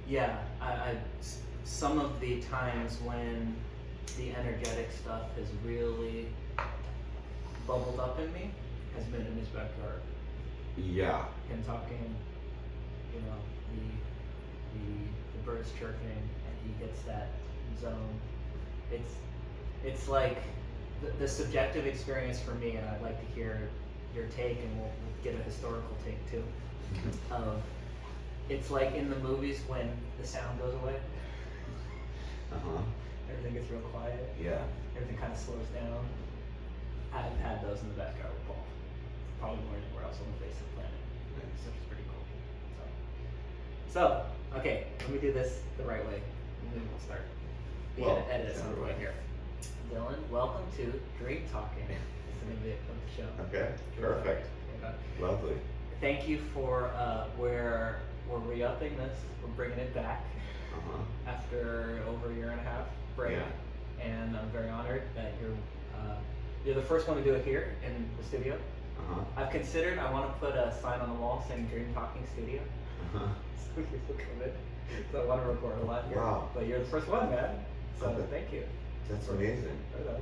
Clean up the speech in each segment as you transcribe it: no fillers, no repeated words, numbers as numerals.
Yeah, some of the times when the energetic stuff has really bubbled up in me has been in his backyard. Yeah. Him talking, you know, the birds chirping, and he hits that zone. It's like the subjective experience for me, and I'd like to hear your take, and we'll get a historical take too. Of it's like in the movies when the sound goes away. Everything gets real quiet. Yeah. Everything kind of slows down. I've had those in the backyard with Paul. Probably more anywhere else on the face of the planet. Nice. Which is pretty cool. So, okay, let me do this the right way. And then we'll start. Edit at some point here. Dylan, welcome to Dream Talking. It's the name of the show. Okay, perfect. Lovely. Thank you for we're re-upping this. We're bringing it back after over a year and a half break. Yeah. And I'm very honored that you're the first one to do it here in the studio. I've considered I want to put a sign on the wall saying Dream Talking Studio. So people come in. So I want to record a lot here. Wow. But you're the first one, man. So thank you. That's amazing. Right.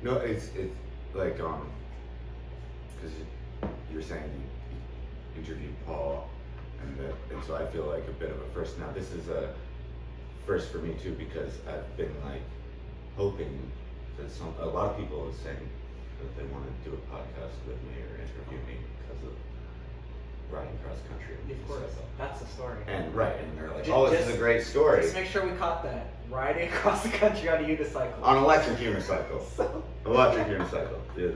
No, it's like because you're saying you interviewed Paul, and so I feel like a bit of a first. Now this is a first for me too, because I've been like hoping that a lot of people are saying that they want to do a podcast with me or interview me because of riding cross country. Of course, that's the story. And they're like, "Oh, this is a great story." Just make sure we caught that. Riding across the country on a unicycle. On electric unicycle. Electric unicycle. Yeah.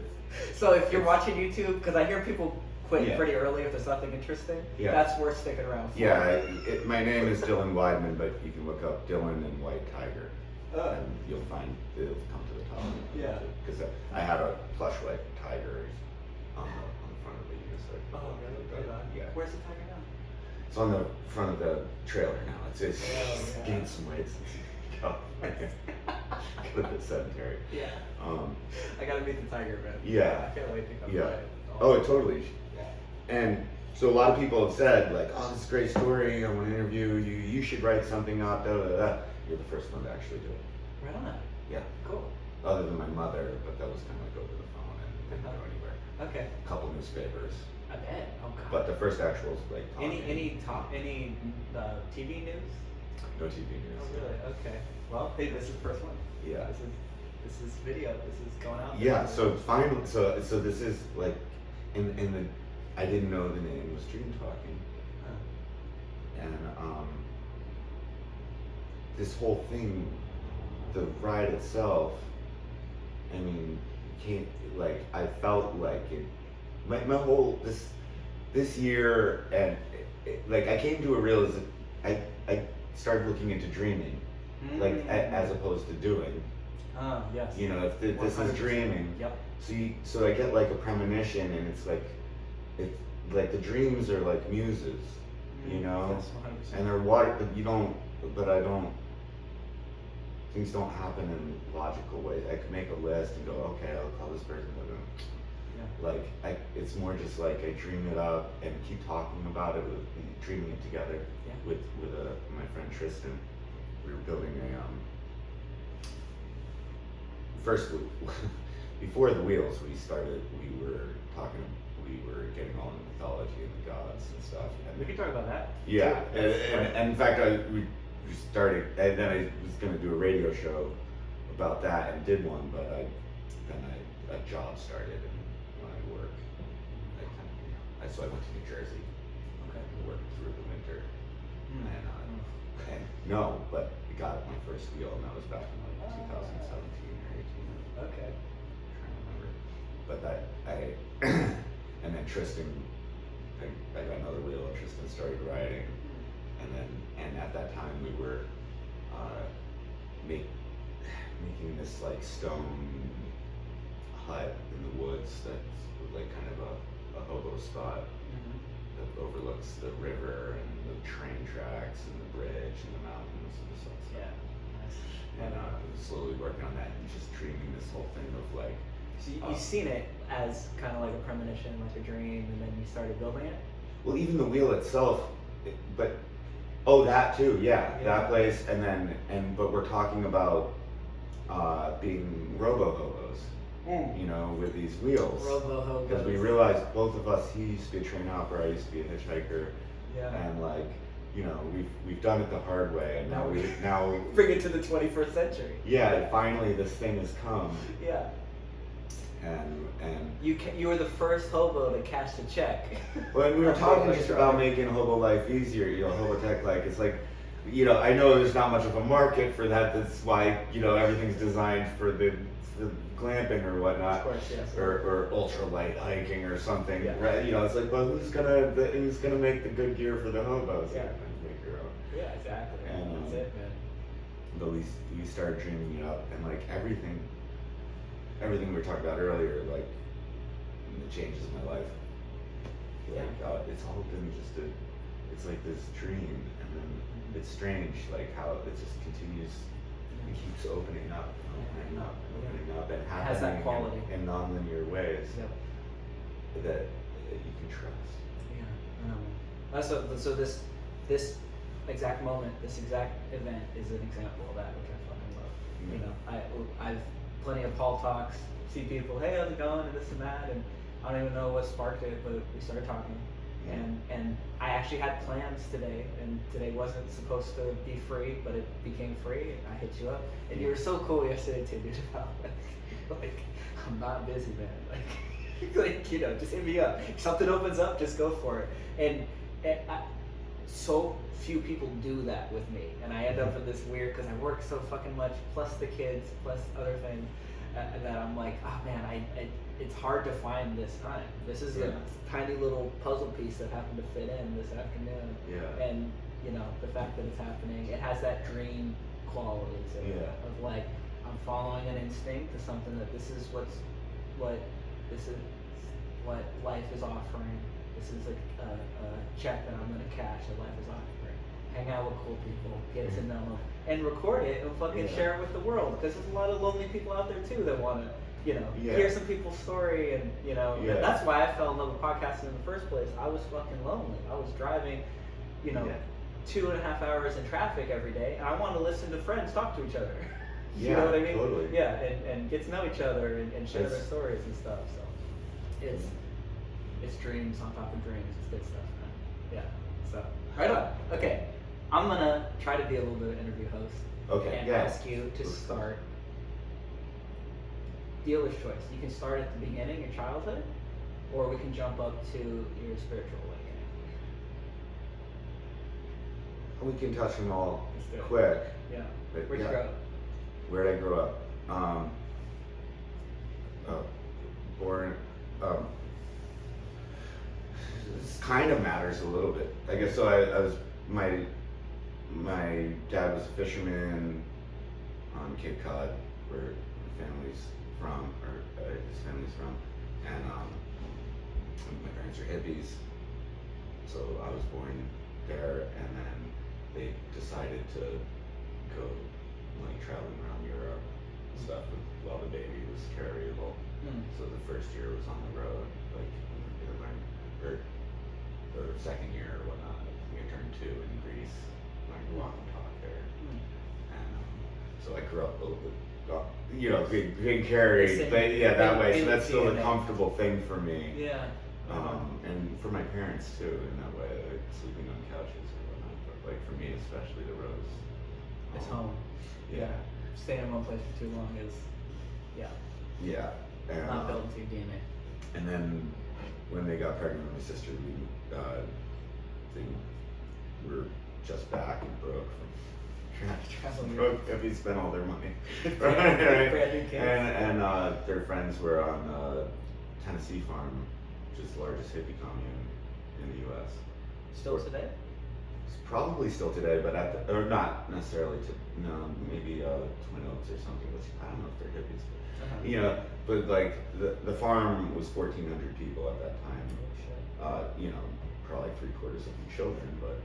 So if you're watching YouTube, because I hear people quit pretty early if there's something interesting, that's worth sticking around for. Yeah, my name is Dylan Weidman, but you can look up Dylan and White Tiger, and you'll find it'll come to the top. Yeah. Because I have a plush white tiger on the front of the unicycle. Oh, really? Yeah. Where's the tiger now? It's on the front of the trailer now. It's gained some weight since you got a bit sedentary. Yeah. I gotta meet the tiger, man. Yeah. I can't wait to come Yeah. by it. Oh, totally. Yeah. And so a lot of people have said like, "Oh, this is a great story. I want to interview you. You should write something up." Da, da, da. You're the first one to actually do it. Right on. Yeah. Cool. Other than my mother, but that was kind of like over the phone and didn't go anywhere. Okay. A couple newspapers. I bet. Oh God. But the first actual was like talking. Any TV news? No TV news. Oh really? Okay. Well, hey, this is the first one. Yeah. This is video. This is going out. Yeah. So finally, so this is like, I didn't know the name was Dream Talking, and this whole thing, the ride itself. I mean, I felt like it. My whole this year, and like I came to a realization. I started looking into dreaming, like as opposed to doing. Yes. You know, if this is dreaming. Yep. So I get like a premonition, and it's like the dreams are like muses, you know, Yes, 100%. and they're things don't happen in logical ways. I could make a list and go, okay, I'll call this person. Like it's more just like I dream it up and keep talking about it, dreaming it together with my friend Tristan. We were building first before the wheels we were getting all into mythology and the gods and stuff. And We can talk about that. yeah, and in fact we started, and then I was going to do a radio show about that and did one, but a job started, and when I work, so I went to New Jersey. Okay. And worked through the winter, and no, but I got my first wheel, and that was back in like 2017 or 18. Okay. I'm trying to remember, but and then Tristan, I got another wheel, and Tristan started riding, and at that time we were making this like stone hut in the woods that's like kind of a hobo spot that overlooks the river and the train tracks and the bridge and the mountains and the sunset. Yeah. Nice. And I was slowly working on that and just dreaming this whole thing of like. So you've seen it as kind of like a premonition, like a dream, and then you started building it? Well, even the wheel itself, but Oh, that too, yeah, Yeah. that place, but we're talking about being robo-hobos, you know, with these wheels. Robo-hobos. Because we realized both of us, he used to be a train operator, I used to be a hitchhiker, Yeah. and like, you know, we've done it the hard way, and now bring it to the 21st century. yeah, finally this thing has come, Yeah. and You were the first hobo to cash the check. when we were talking just about making hobo life easier, you know, hobo tech, like, it's like, you know, I know there's not much of a market for that. That's why, you know, everything's designed for the glamping or whatnot, Of course, yes. or ultralight hiking or something, Yeah. right? You know, it's like, but who's gonna make the good gear for the hobos? Yeah. Make your own. Yeah, exactly. And, That's it, man. But we started dreaming it up, and like everything we were talking about earlier, like it changes my life. Like it's all been it's like this dream, and then it's strange, like how it just continues, it keeps opening up, and It happening has that quality. in non-linear ways Yep. that you can trust. Yeah. So this exact moment, this exact event is an example of that, which I fucking love. You know, I've plenty of Paul talks, see people, hey, how's it going, and this and that, and I don't even know what sparked it, but we started talking. And I actually had plans today, and today wasn't supposed to be free, but it became free. I hit you up, and you were so cool yesterday too, dude. About like I'm not busy, man. Like you know, just hit me up. If something opens up, just go for it. And so few people do that with me, and I end up in this weird because I work so fucking much, plus the kids, plus other things, that I'm like, oh man, it's hard to find this time. This is a tiny little puzzle piece that happened to fit in this afternoon. Yeah. And you know, the fact that it's happening, it has that dream quality to it. Of like, I'm following an instinct to something that this is what life is offering. This is a check that I'm gonna cash that life is offering. Hang out with cool people, get to know them, and record it and fucking share it with the world. Because there's a lot of lonely people out there too that want to, you know, hear some people's story, and you know, and that's why I fell in love with podcasting in the first place. I was fucking lonely. I was driving, you know, 2.5 hours in traffic every day, and I wanted to listen to friends talk to each other. You know what I mean? Totally. Yeah, and get to know each other and share their stories and stuff. So it's dreams on top of dreams. It's good stuff, man. Yeah. So right on. Okay, I'm gonna try to be a little bit of an interview host. Okay. And ask you to start. Dealer's choice. You can start at the beginning, your childhood, or we can jump up to your spiritual awakening. We can touch them all Let's do it. quick. Yeah. But Where'd you grow up? Where did I grow up? Born. This kind of matters a little bit. I guess so. I was my dad was a fisherman on Cape Cod, where my family's from, or his family's from, and my parents are hippies, so I was born there, and then they decided to go like traveling around Europe and stuff while the baby was carryable. So the first year was on the road, like we learned, or second year or whatnot. We turned 2 in Greece, learned to walk and talk there, and so I grew up a little bit, you know, being carried, but that way. So that's still a comfortable thing for me. Yeah. And for my parents too, in that way, like sleeping on couches or whatnot. But like for me, especially, the road is It's home. Yeah. Staying in one place for too long is, yeah. And, not built into your DNA. And then when they got pregnant with my sister, they were just back and broke from broke. We spent all their money. Right? And their friends were on Tennessee Farm, which is the largest hippie commune in the U.S. Still today? It's probably still today, but or not necessarily. Maybe Twin Oaks or something. I don't know if they're hippies. You know, but like the farm was 1,400 people at that time. You know, probably 3/4 of them children, but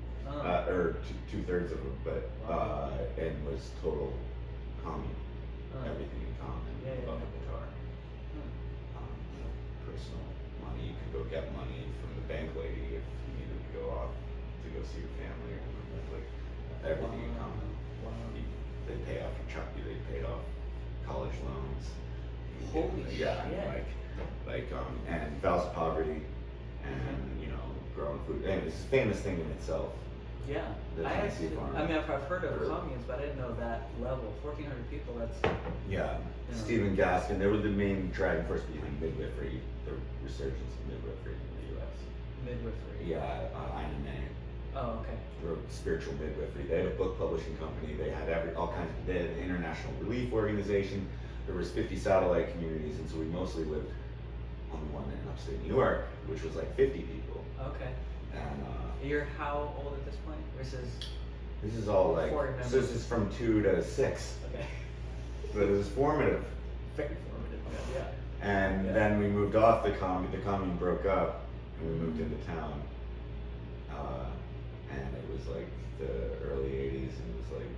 or 2/3 of them, but and was total commune, everything in common. Above the guitar. Personal money, you could go get money from the bank lady if you needed to go off to go see your family or like everything in common. Wow. They pay off your they paid off college loans. Holy yeah, shit. And vows of poverty, and growing food. And it's a famous thing in itself. Yeah, The I Tennessee actually, farm. I mean, I've heard of communes, but I didn't know that level. 1,400 people, that's... Yeah, Stephen Gaskin, they were the main driving force behind midwifery, the resurgence of midwifery in the U.S. Midwifery. Yeah, Ina May. Oh, okay. Wrote spiritual midwifery. They had a book publishing company. They had they had an international relief organization. There was 50 satellite communities, and so we mostly lived on the one in upstate New York, which was like 50 people. Okay. And you're how old at this point? this is all like, so this is from 2 to 6. Okay. So it was formative. Very formative, yeah. And then we moved off the commune. The commune broke up, and we moved into town. And it was like the early 80s, and it was like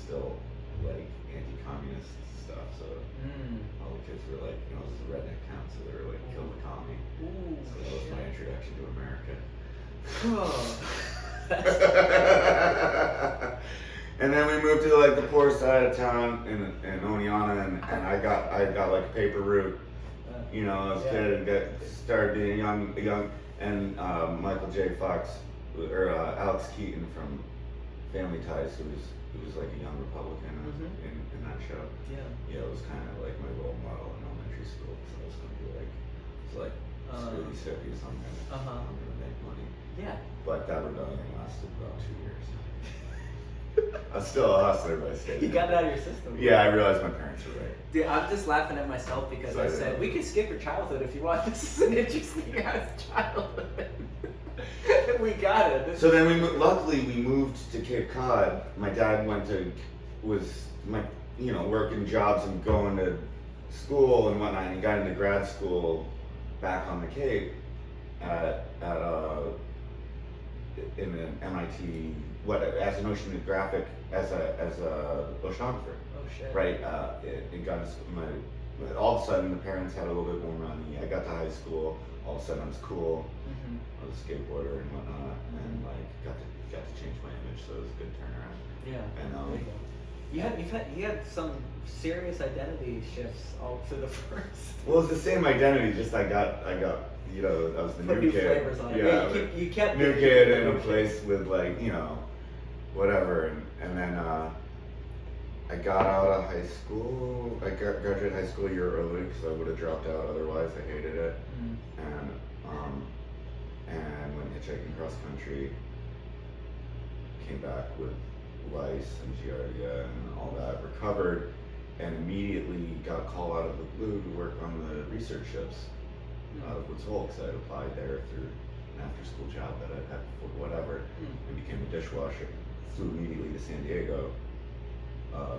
still like anti-communist stuff. So all the kids were like, it was a redneck town, so they were like, kill the commie. So that was my introduction to America. And then we moved to like the poor side of town in Oneonta, and I got like a paper route, as a kid, and started being young, and Michael J. Fox or Alex Keaton from Family Ties, who was like a young Republican in that show. Yeah, it was kind of like my role model in elementary school. So I was gonna be like, screw these hippies, I'm gonna make money. Yeah. But that rebellion lasted about 2 years. I'm still a hustler by state. You got it out of your system. Yeah, I realized my parents were right. Dude, I'm just laughing at myself because I said, we can skip your childhood if you want. This is an interesting ass childhood. We got it. So then luckily we moved to Cape Cod. My dad was working jobs and going to school and whatnot, and he got into grad school back on the Cape in an MIT, as an oceanographic, as a oceanographer. Oh shit. Right. It got all of a sudden the parents had a little bit more money. I got to high school. All of a sudden I was cool. I was a skateboarder and whatnot, and like got to change my image. So it was a good turnaround. Yeah. And you had some serious identity shifts all through the first. Well, it's the same identity. Just I got. I was the new kid. Flavors on it. Yeah, you kept new kid in a place with like whatever, and then I got out of high school. I graduated high school a year early because I would have dropped out otherwise. I hated it, and went hitchhiking cross country. Came back with lice and giardia and all that. Recovered, and immediately got a call out of the blue to work on the research ships out of Woods Hole because I had applied there through an after-school job that I'd had before, whatever, and became a dishwasher. Flew immediately to San Diego,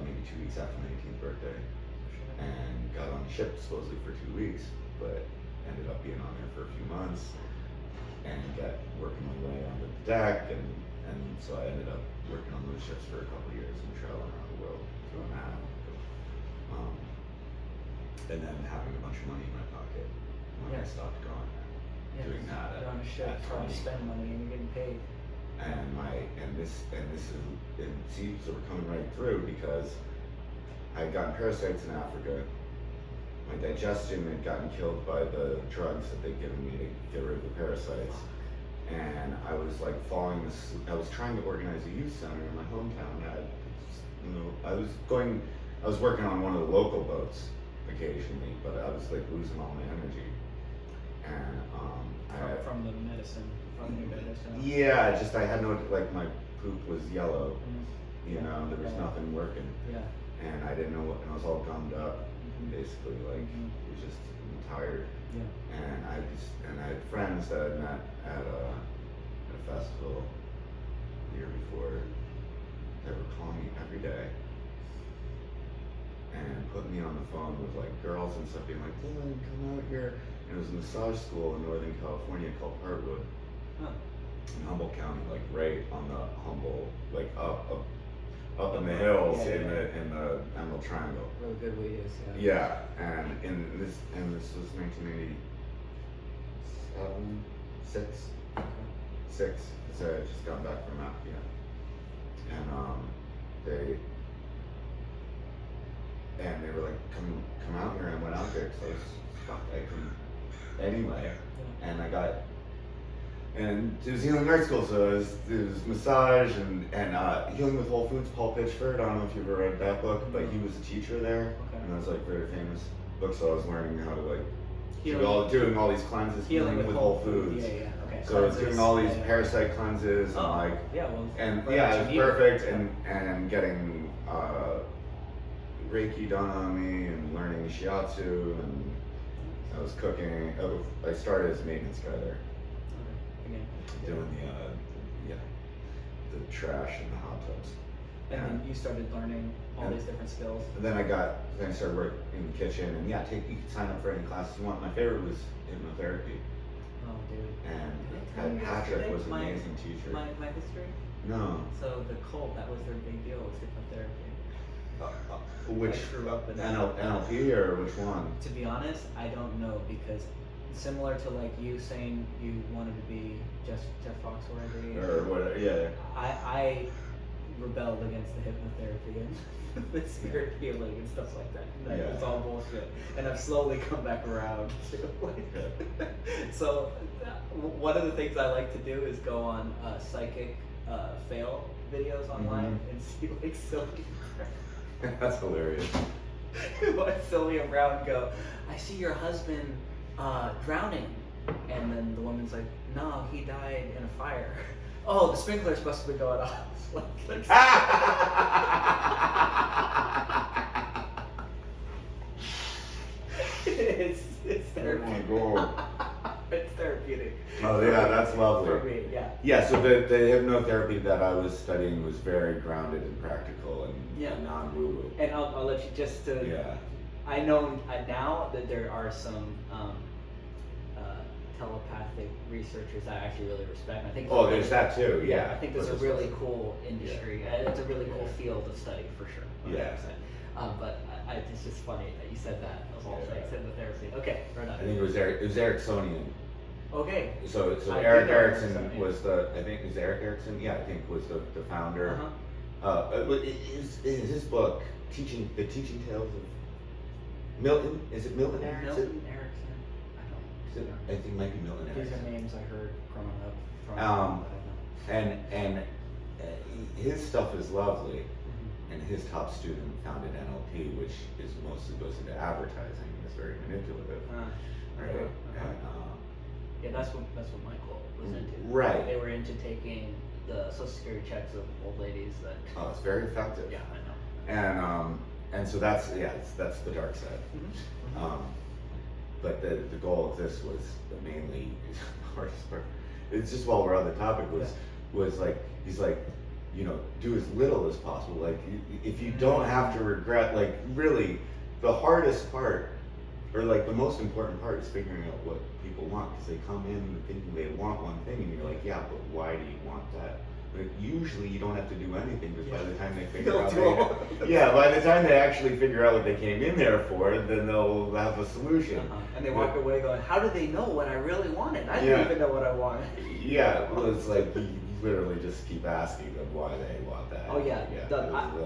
maybe 2 weeks after my 18th birthday, and got on the ship supposedly for 2 weeks, but ended up being on there for a few months, and got working my way onto the deck, and so I ended up working on those ships for a couple of years and traveling around the world doing that. And then having a bunch of money in my pocket when I stopped doing that. You're on a ship trying to spend money and you're getting paid. So we're coming right through because I had gotten parasites in Africa. My digestion had gotten killed by the drugs that they'd given me to get rid of the parasites. And I was like falling asleep. I was trying to organize a youth center in my hometown. I was working on one of the local boats occasionally, but I was like losing all my energy. And from the medicine, from the medicine. Yeah, just I had my poop was yellow. There was nothing working. Yeah. And I didn't know what, and I was all gummed up, basically, like, it was just, I'm tired. Yeah. And I had friends that I met at a festival the year before that were calling me every day and putting me on the phone with like girls and stuff, being like, Dylan, come out here. And it was a massage school in Northern California called Heartwood in Humboldt County, like right on the Humboldt, like up in the hills in the Emerald Triangle. Really good weed is. Yeah, and this was 1987, 6. 6. So I just got back from Africa, and they were like, come out here, and I went out there because I was fucked. I couldn't anyway, and and it was healing art school, so it was massage and healing with Whole Foods. Paul Pitchford, I don't know if you've ever read that book, but he was a teacher there, and it was like a very famous book. So I was learning how to like doing all these cleanses, healing with Whole Foods. Yeah, okay. So I was doing all these parasite cleanses and it was perfect, and getting Reiki done on me and learning shiatsu, and I was cooking. I started as a maintenance guy there. Doing the trash in the hot tubs. And then you started learning all these different skills. And then I started working in the kitchen, and you could sign up for any classes you want. My favorite was hypnotherapy. Oh, dude. And Patrick was an amazing teacher. My history? No. So the cult, that was their big deal, was hypnotherapy. Which I grew up in NLP or which one? To be honest, I don't know, because similar to like you saying you wanted to be Jeff Foxworthy or whatever, yeah. I rebelled against the hypnotherapy and the spirit healing and stuff like that. It's all bullshit, and I've slowly come back around to So one of the things I like to do is go on psychic fail videos online and see like Sylvia Brown. That's hilarious. Watch Sylvia Brown go, I see your husband drowning, and then the woman's like, no, he died in a fire. Oh, the sprinkler's supposed to be going off. It's therapeutic. Oh my God. It's therapeutic. Oh yeah, that's lovely. For me, yeah. Yeah, so the hypnotherapy that I was studying was very grounded and practical and non-woo-woo. And I'll let you just I know now that there are some telepathic researchers I actually really respect. I think there's that too. Yeah, I think there's a really cool industry. Yeah. It's a really cool field of study for sure. 100%. Yeah. But it's just funny that you said that of all things, hypnotherapy. Okay, right on. I think it was Ericksonian. Okay. So Eric Erickson was Eric Erickson? Yeah, I think was the founder. His book, The Teaching Tales of Milton, is it Milton Erickson? Milton Erickson. I think it might be Milton Erickson. These are names I heard growing up. And his stuff is lovely, and his top student founded NLP, which is mostly goes into advertising and is very manipulative. Right. Yeah, that's what my cult was into. Right. They were into taking the Social Security checks of old ladies that. Oh, it's very effective. Yeah, I know. And so that's the dark side. But the goal of this was mainly the hardest part. It's just while we're on the topic was like he's like, do as little as possible. Like if you don't have to regret, like really the hardest part, or like the most important part, is figuring out what people want, because they come in thinking they want one thing, and you're like, yeah, but why do you want that? But usually you don't have to do anything, because by the time they figure out, by the time they actually figure out what they came in there for, then they'll have a solution. And they walk away going, how do they know what I really wanted? I didn't even know what I wanted. Yeah, well, it's like you literally just keep asking them why they want that. Oh yeah,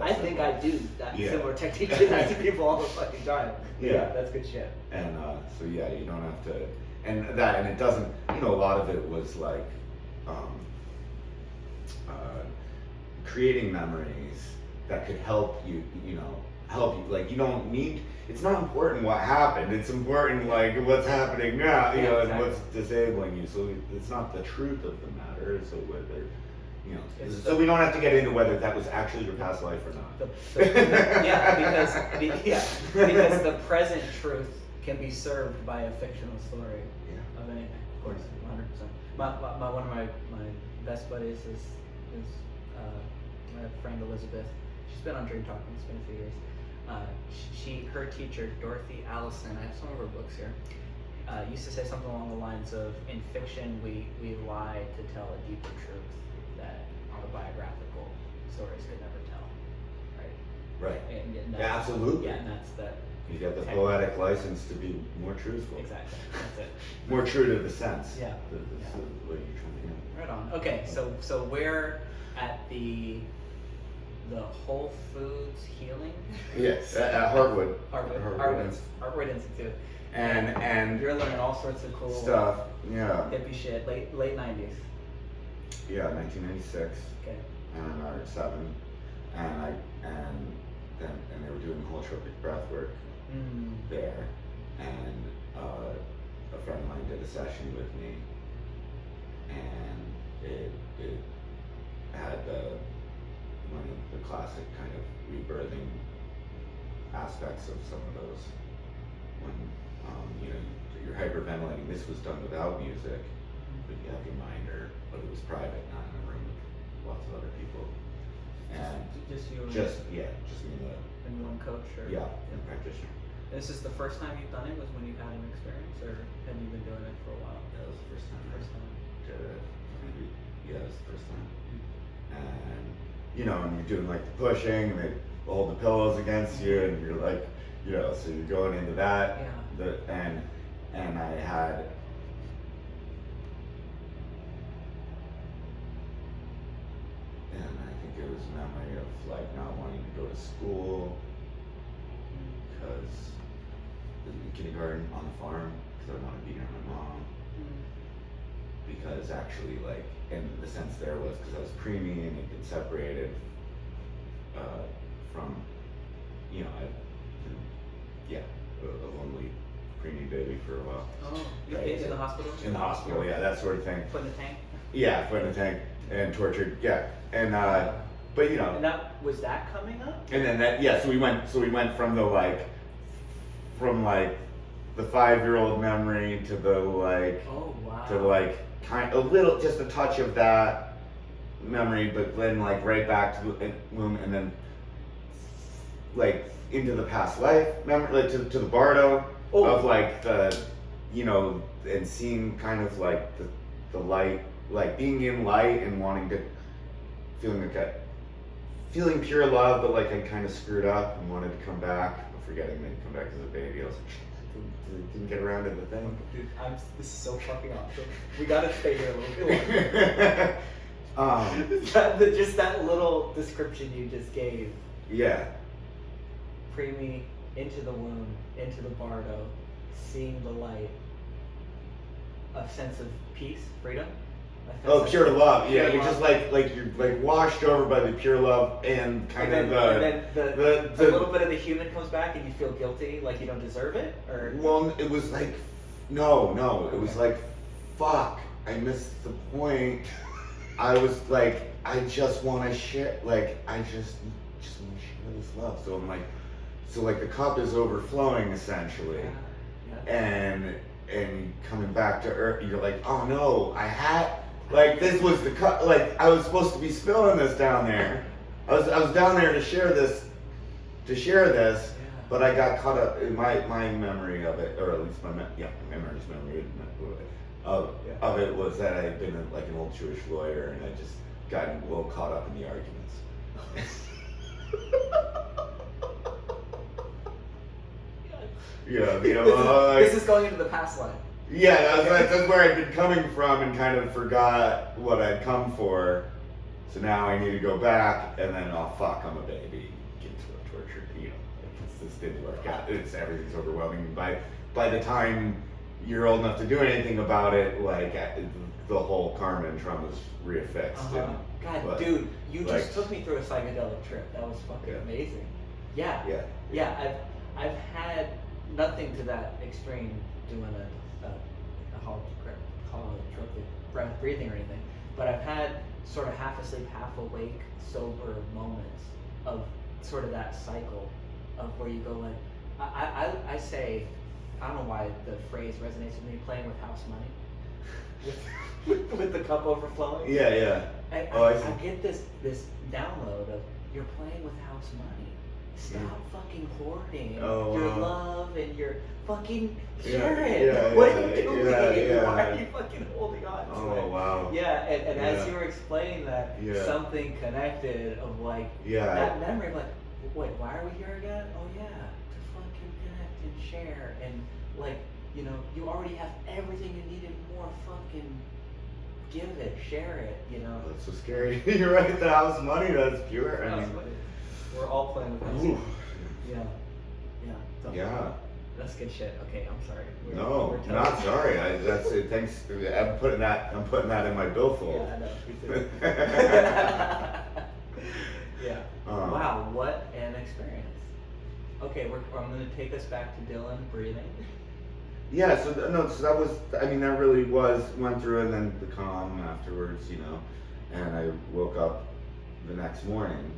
I think I do that similar technique to that to people all the fucking time. Yeah, that's good shit. And so you don't have to, and it doesn't, a lot of it was like creating memories that could help you, like you don't need, it's not important what happened, it's important like what's happening now, and what's disabling you. So it's not the truth of the matter, so whether, so we don't have to get into whether that was actually your past life or not. Because the present truth can be served by a fictional story of anything, of course, 100%. One of my best buddies is my friend Elizabeth. She's been on Dream Talking. It's been a few years. Her teacher Dorothy Allison, I have some of her books here, used to say something along the lines of, in fiction we lie to tell a deeper truth that autobiographical stories could never tell. Right. And absolutely. Yeah, and that's that. You get the Technically. poetic license to be more truthful. Exactly. That's it. More true to the sense. Yeah. That's what you're trying to get. Right on. Okay, so we're at the Whole Foods Healing. Yes, at Hartwood. Hartwood Institute. And you're learning all sorts of cool stuff. Yeah. hippie shit. Late 90s. Yeah, 1996. Okay. And or 7, and they were doing holotropic breath work there, and a friend of mine did a session with me, and it had one of the classic kind of rebirthing aspects of some of those when you're hyperventilating. This was done without music, but you have your mind, but it was private, not in a room with lots of other people. And just you just me and one coach, or and practitioner. This is the first time you've done it? Was when you've had an experience, or have you been doing it for a while? That was the first time. First time. Did it. Maybe, yeah, it was the first time. And and you're doing like the pushing, and they hold the pillows against you, and you're like, so you're going into that. Yeah. And I had. And I think it was a memory of like not wanting to go to school because in kindergarten on the farm because I wanted to be near my mom. Because actually, like, in the sense there was because I was preemie and had been separated from, a lonely preemie baby for a while. Oh, in the hospital? In the hospital, yeah, that sort of thing. Put in the tank? Yeah, put in the tank and tortured, yeah. And but And was that coming up? And then so we went from the the 5-year-old memory to the oh wow. to kind of a little, just a touch of that memory, but then right back to the womb, and then into the past life memory, to the bardo of the and seeing kind of the light, being in light and wanting to feeling pure love, but I kind of screwed up and wanted to come back, but forgetting that come back as a baby. I was didn't get around to the thing. Dude, this is so fucking awesome. We gotta stay here a little bit longer. Just that little description you just gave. Yeah. Preemie, into the womb, into the bardo, seeing the light, a sense of peace, freedom. Oh, pure love. Yeah, you're just you're washed over by the pure love and kind of then a little bit of the human comes back and you feel guilty, like you don't deserve it, or. Well, it was no, it was fuck, I missed the point. I was I just want to share, I just want to share this love. So I'm so the cup is overflowing essentially, and coming back to earth, you're oh no, I had. This was the cup. I was supposed to be spilling this down there. I was down there to share this, but I got caught up in my memory of it, or at least my memory's memory of it was that I had been an old Jewish lawyer, and I just gotten a little caught up in the arguments. This is going into the past life. Yeah, that's where I'd been coming from, and kind of forgot what I'd come for. So now I need to go back, and then oh fuck, I'm a baby. Get tortured. This didn't work out. Everything's overwhelming. By the time you're old enough to do anything about it, the whole karma and trauma is reaffixed. God, dude, you just took me through a psychedelic trip. That was fucking amazing. Yeah. I've had nothing to that extreme doing a holotropic breathing or anything, but I've had sort of half asleep, half awake, sober moments of sort of that cycle of where you go I say, I don't know why the phrase resonates with me, playing with house money, with the cup overflowing. Yeah. I get this download of you're playing with house money. Stop fucking hoarding your love and your fucking share it. What are you doing? Why are you fucking holding on to it? Oh wow. Yeah, and as you were explaining that, something connected of that memory of wait, why are we here again? Oh yeah, to fucking fucking share, and like, you know, you already have everything you need and more. Fucking give it, share it, you know. Oh, that's so scary. You're right. The house money, that's pure. I mean, we're all playing with ooh. this. Yeah. Yeah. Yeah. That's good shit. Okay, I'm sorry. No, not sorry. That's it. Thanks. I'm putting that in my billfold. Yeah, I know. Me too. Yeah. Wow, what an experience. Okay, I'm gonna take us back to Dylan breathing. Yeah. So that was. I mean, that really was went through, and then the calm afterwards, you know, and I woke up the next morning.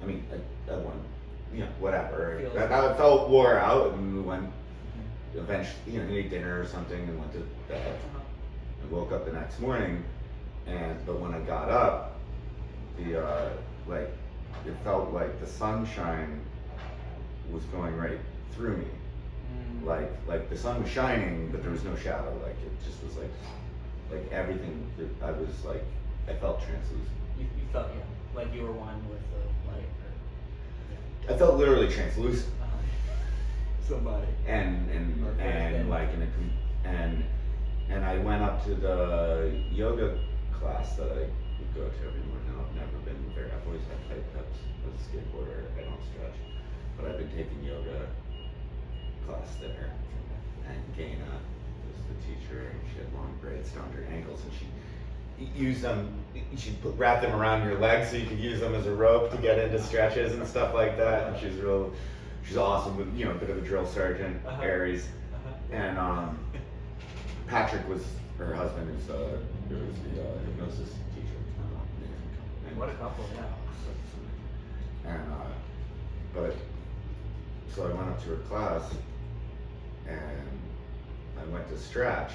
I mean, I went. You know, whatever. I felt wore out, and we went. Eventually, you know, ate dinner or something, and went to bed. I woke up the next morning, but when I got up, it felt like the sunshine was going right through me. Like the sun was shining, but there was no shadow. Like it just was like everything. I was like, I felt translucent. You felt, yeah, like you were one with the light. I felt literally translucent. Somebody. And like and I went up to the yoga class that I would go to every morning. Now I've never been very. I've always had tight peps as a skateboarder. I don't stretch, but I've been taking yoga class there. And Gaina was the teacher, and she had long braids down to her ankles, and she use them. She'd wrap them around your legs so you could use them as a rope to get into stretches and stuff like that. And she's awesome, with, you know, a bit of a drill sergeant, Aries. And Patrick was her husband, who was the hypnosis teacher. And what a couple, yeah. And but so I went up to her class, and I went to stretch,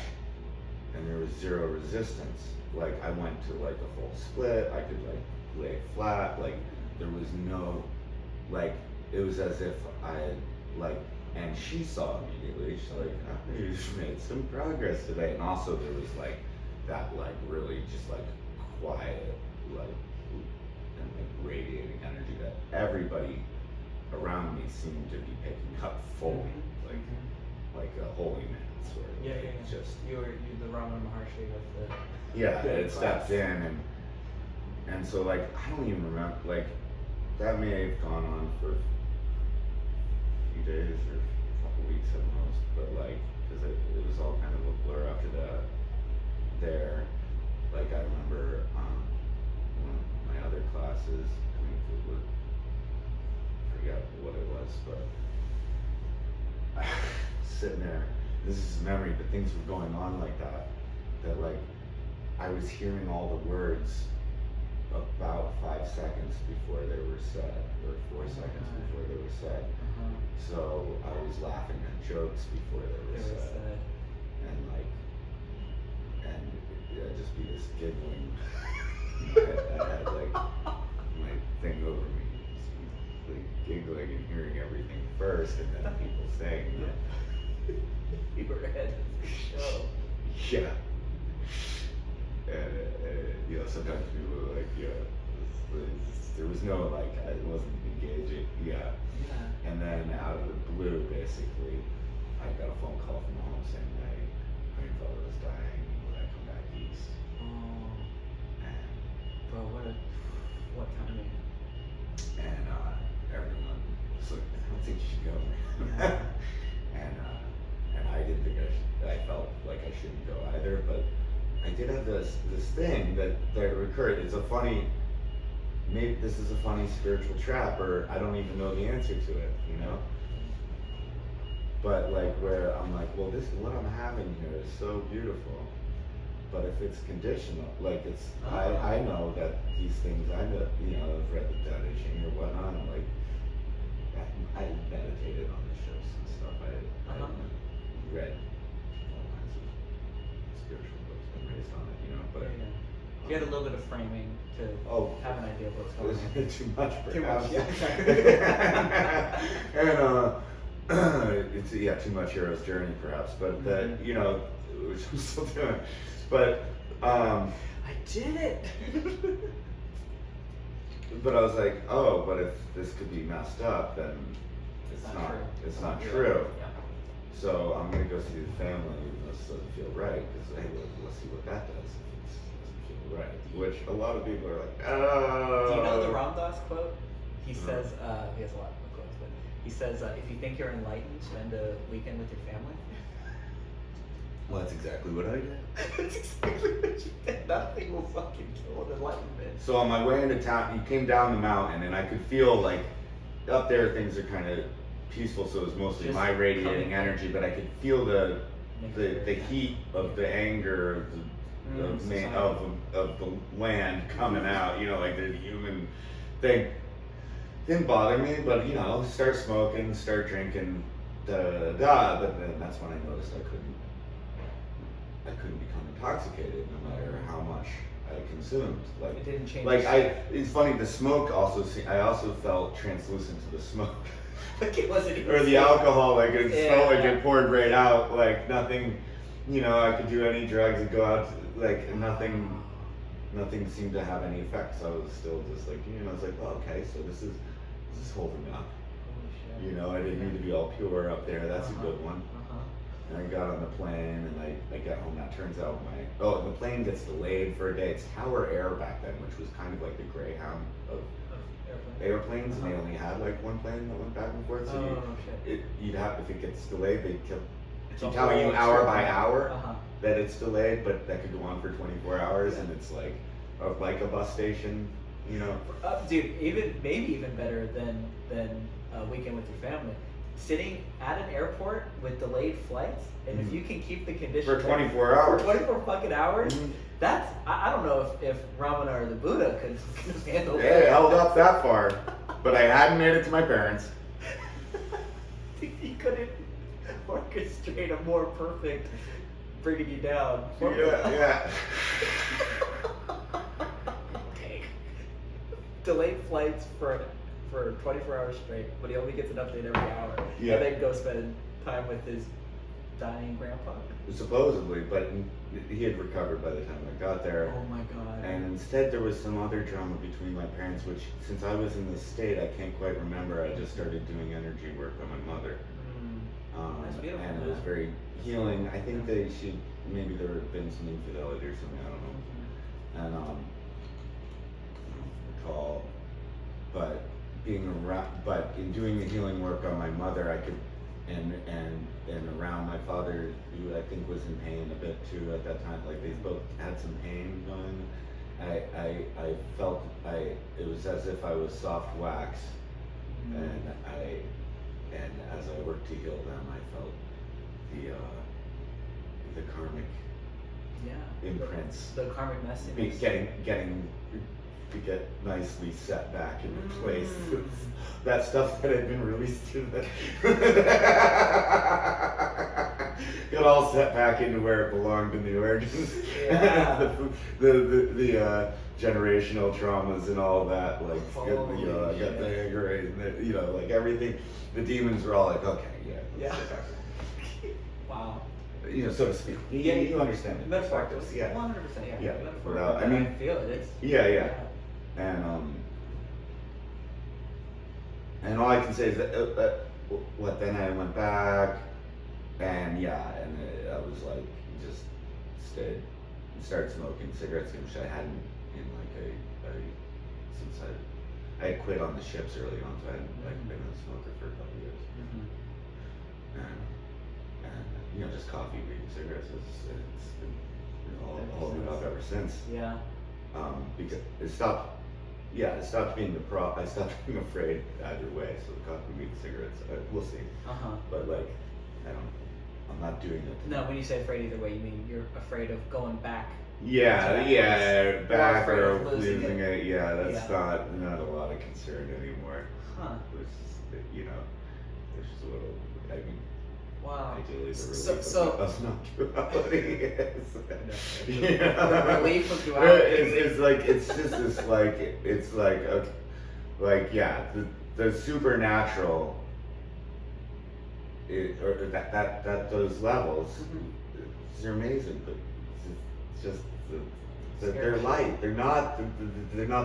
and there was zero resistance. Like I went to like a full split. I could like lay flat. Like there was no, like it was as if I had like, and she saw immediately. She's like, oh, you've made some progress today. And also there was like that like really just like quiet like and like radiating energy that everybody around me seemed to be picking up fully, like a holy man sort of. Yeah. Just you the Ramana Maharshi of the. Yeah, it stepped in, and so like I don't even remember, like that may have gone on for a few days or a couple weeks at most, but like because it was all kind of a blur after that. There, like I remember one of my other classes, I mean it was, I forget what it was, but sitting there, this is a memory, but things were going on like that like I was hearing all the words about 5 seconds before they were said, or 4 seconds before they were said. So I was laughing at jokes before they were said. And just be this giggling. I had like my thing over me, just like giggling and hearing everything first, and then people saying them. You were ahead of the show. Yeah. And you know, sometimes people were like, there was no like, I wasn't engaging. Yeah. And then out of the blue, basically, I got a phone call from home saying my grandfather was dying. Would I come back east? Oh. And Bro, what timing? And everyone was like, I don't think you should go. And I didn't think I felt like I shouldn't go either, but I did have this thing that recurred. It's a funny, maybe this is a funny spiritual trap, or I don't even know the answer to it, you know? But like where I'm like, well, what I'm having here is so beautiful, but if it's conditional, like it's, I know that these things, I know, you know, I've read the Tao Te Ching or whatnot, and like, I meditated on the ships and stuff. I read all kinds of spiritual books, been raised on it, you know, but. You had a little bit of framing to have an idea of what's going on. Too much, perhaps. Too much, yeah, exactly. And it's too much hero's journey, perhaps. But that, you know, which I'm still doing. But I did it. But I was like, oh, but if this could be messed up, then It's not Yeah. true. Yeah. So I'm gonna go see the family. This doesn't feel right because hey, let's see what that does. It doesn't feel right. Which a lot of people are like, oh. Do you know the Ram Dass quote? He says, he has a lot of quotes, but he says, if you think you're enlightened, spend a weekend with your family. Well, that's exactly what I did. That's exactly what you did. Nothing will fucking kill enlightenment. So on my way into town, you came down the mountain, and I could feel like up there things are kind of peaceful. So it was mostly Just my radiating coming. energy, but I could feel the heat of the anger of the land coming out. You know, like the human thing didn't bother me, but you know, start smoking, start drinking, But then that's when I noticed I couldn't become intoxicated no matter how much I consumed. Like It didn't change. like it's funny. The smoke also. I also felt translucent to the smoke. Like it wasn't even Or the alcohol, like it felt like Yeah. it poured right out. Like nothing, you know, I could do any drugs and go out. Like nothing seemed to have any effects. I was still just like, you know, I was like, well, okay, so this is holding up. Holy shit. You know, I didn't need to be all pure up there. That's a good one. Uh-huh. And I got on the plane and I got home. That turns out the plane gets delayed for a day. It's Tower Air back then, which was kind of like the Greyhound of airplanes, and they only had like one plane that went back and forth. So you'd have, if it gets delayed, they'd keep telling you hour by hour that it's delayed, but that could go on for 24 hours, and it's like a bus station, you know. Dude, maybe even better than a weekend with your family. Sitting at an airport with delayed flights, and if you can keep the conditions For 24 hours. For 24 fucking hours, Mhm. that's, I don't know if Ramana or the Buddha could handle Yeah, it held up that far, but I hadn't made it to my parents. You couldn't orchestrate a more perfect bringing you down. Yeah. Okay. Delayed flights for 24 hours straight, but he only gets an update every hour. Yeah. And then go spend time with his dying grandpa. Supposedly, but he had recovered by the time I got there. Oh my god. And instead there was some other drama between my parents, which since I was in this state, I can't quite remember. I just started doing energy work on my mother. That's beautiful. And it was very healing. I think maybe there had been some infidelity or something, I don't know. And I don't recall, but in doing the healing work on my mother, I could, and around my father, who I think was in pain a bit too at that time. Like they both had some pain going. I felt it was as if I was soft wax, and as I worked to heal them, I felt the karmic imprints, the karmic message. getting to get nicely set back into place. That stuff that had been released through got all set back into where it belonged in the origins. Yeah. the generational traumas and all that, like I got Holy the anger, and like everything. The demons were all like, okay, Yeah. Wow. So to speak. You understand it. Metaphorically. Yeah. 100%. Yeah. Yeah. Without, I feel it. It's, Yeah. And all I can say is that then I went back, and I was like, just started smoking cigarettes, which I hadn't in since I had quit on the ships early on, so I hadn't been a smoker for a couple of years. And just coffee, weed, and cigarettes it's been holding it up ever since. Yeah. Because it stopped being I stopped being afraid either way. So coffee, weed, cigarettes, we'll see. But I'm not doing it. No, when you say afraid either way, you mean you're afraid of going back. Back afraid or of losing it. Yeah, that's Yeah. not a lot of concern anymore. Huh. There's just a little. I mean, Wow. ideally, the So- relief so- of non-duality is. The relief of duality. It's just this the supernatural, or that those levels, they're amazing, but it's just they're light. They're not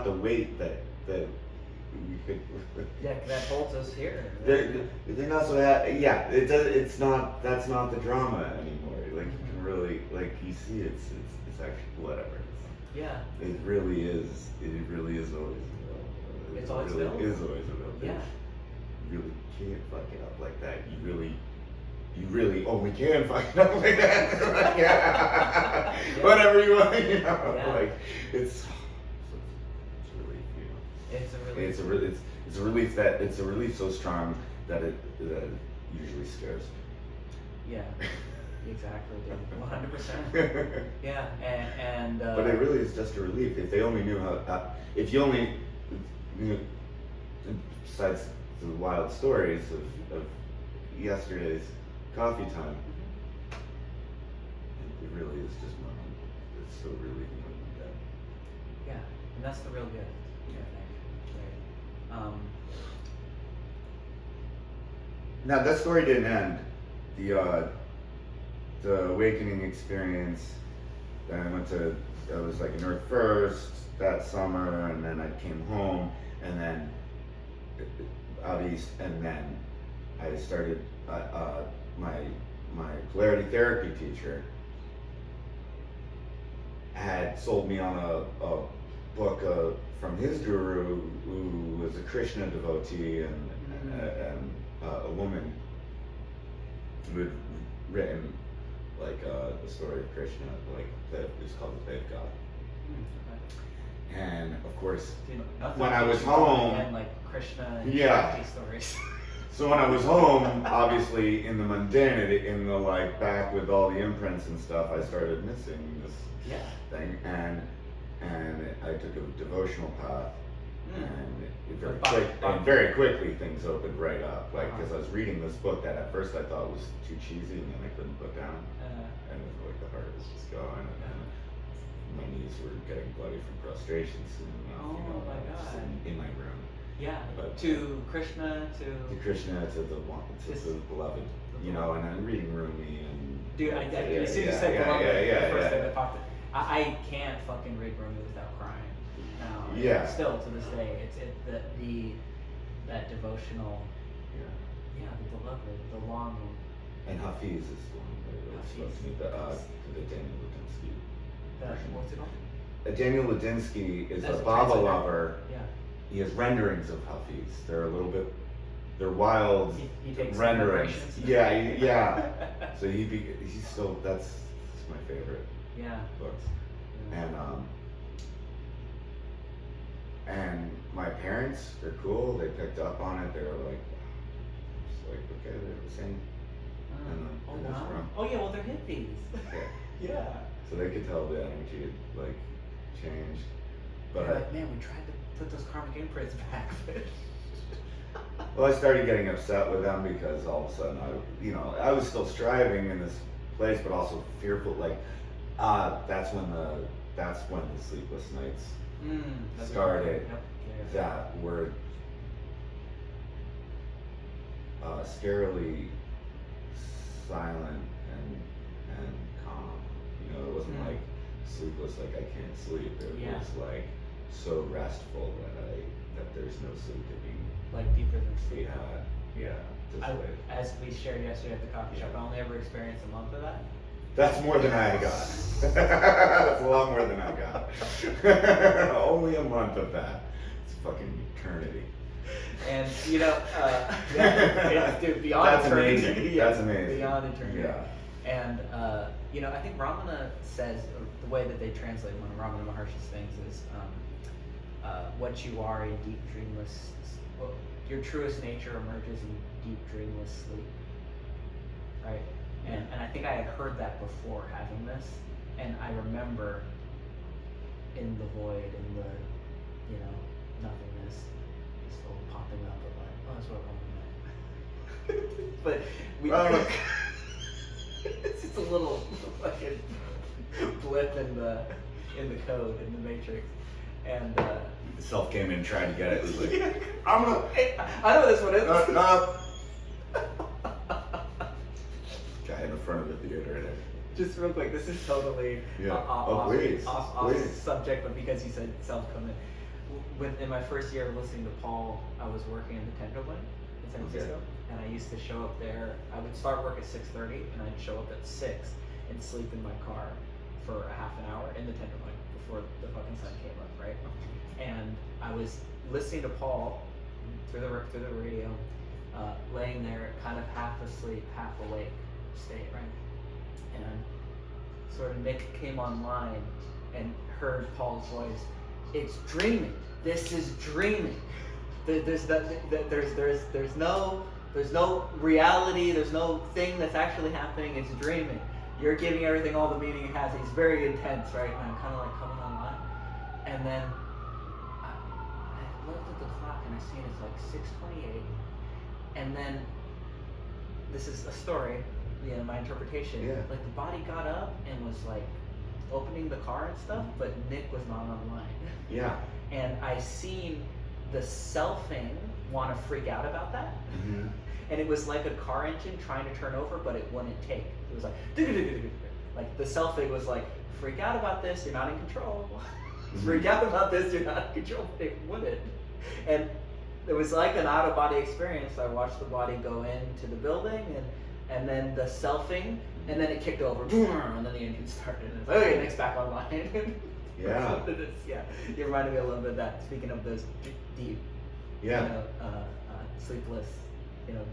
the weight that Yeah, 'cause that holds us here. They're not so yeah, it does. It's not. That's not the drama anymore. Like you can really like you see it's actually whatever. Yeah. It really is. It really is always. It's always really available. is always available. Yeah. You really can't fuck it up like that. You really only can fuck it up like that. Like, yeah. Yeah. Whatever you want, you know. Yeah. Like it's a relief, you know. It's a relief. It's a relief that it's a relief so strong that it usually scares. Yeah. Exactly, dude. 100%. Yeah, and but it really is just a relief. If they only knew how, if you only knew, besides the wild stories of yesterday's coffee time, it really is just one. It's so relieving when I'm dead. Yeah, and that's the real gift. I think. Right. Now that story didn't end. The awakening experience. Then I was like in Earth First that summer, and then I came home, and then out east, and then I started my polarity therapy teacher had sold me on a book from his guru, who was a Krishna devotee and a woman who had written like the story of Krishna, like that is called the Faith God. And of course, when I was home, again, like Krishna and yeah. Shakti stories. So when I was home, obviously in the mundanity, in the like back with all the imprints and stuff, I started missing this thing, and I took a devotional path, and very quickly things opened right up, like because I was reading this book that at first I thought was too cheesy, and then I couldn't put down, and it was like the heart was just going, and my knees were getting bloody from prostration soon enough, my God. in my room. Yeah. But, to Krishna, to Krishna, to the beloved, you know, and I'm reading Rumi and. Dude, as soon as you said beloved, the first thing that popped in. I can't fucking read Rumi without crying. No. Yeah. Still to this day, that devotional. Yeah. Yeah, the beloved, the longing. And Hafiz is the one that really spoke to me, the Daniel Ladinsky. What's it called? Daniel Ladinsky is As a a Baba translator. lover. Yeah. He has renderings of Hafiz. They're a little bit, they're wild He takes renderings. vibrations. Yeah. So he's still, that's my favorite books. Yeah. And my parents are cool. They picked up on it. They were like, just like, okay, they're the same. Oh, in this wow. room. Oh yeah, well they're hippies. Yeah. So they could tell the energy had like changed. But You're like, man, we tried to put those karmic imprints back, but well, I started getting upset with them because all of a sudden I was still striving in this place, but also fearful. Like, that's when the sleepless nights started. Yep. That were scarily silent and calm. You know, it wasn't like sleepless, like I can't sleep. It was like so restful that there's no sleep to be like deeper than sleep. Yeah. As we shared yesterday at the coffee shop, I only ever experienced a month of that. That's more than I got. That's a lot more than I got. Only a month of that. It's fucking eternity. And dude, beyond That's eternity. amazing. That's amazing. Beyond eternity. Yeah. And I think Ramana says, or the way that they translate one of Ramana Maharshi's things is, what you are in deep dreamless, your truest nature emerges in deep dreamless sleep. Right? And I think I had heard that before having this, and I remember in the void, in the, nothingness, this little popping up of like, oh, that's what Ramana meant. But it's just a little fucking blip in the code, in the matrix. And Self came in and tried to get it. It was like, I'm gonna. I know what this one is. No. Guy in the front of the theater. Just real quick, this is totally please. off subject, but because you said self come in. in my first year of listening to Paul, I was working in the Tenderloin in San Francisco, and I used to show up there. I would start work at 6:30, and I'd show up at 6 and sleep in my car for a half an hour in the Tenderloin before the fucking sun came up, right? And I was listening to Paul through the radio, laying there, kind of half asleep, half awake state, right? And sort of Nick came online and heard Paul's voice. It's dreaming. This is dreaming. There's no reality. There's no thing that's actually happening. It's dreaming. You're giving everything all the meaning it has. He's very intense, right? And I'm kind of like coming online. And then I looked at the clock and I seen it's like 6:28. And then this is a story, my interpretation. Yeah. Like the body got up and was like opening the car and stuff, but Nick was not online. Yeah. And I seen the selfing want to freak out about that. Mm-hmm. And it was like a car engine trying to turn over, but it wouldn't take. It was like, like the selfing was like, freak out about this, you're not in control. Freak out about this, you're not in control. It wouldn't. And it was like an out-of-body experience. I watched the body go into the building, and then the selfing, and then it kicked over, and then the engine started. And it's like, okay, Nick's back online. Yeah. Yeah. You reminded me a little bit of that. Speaking of those deep, Yeah. Sleepless,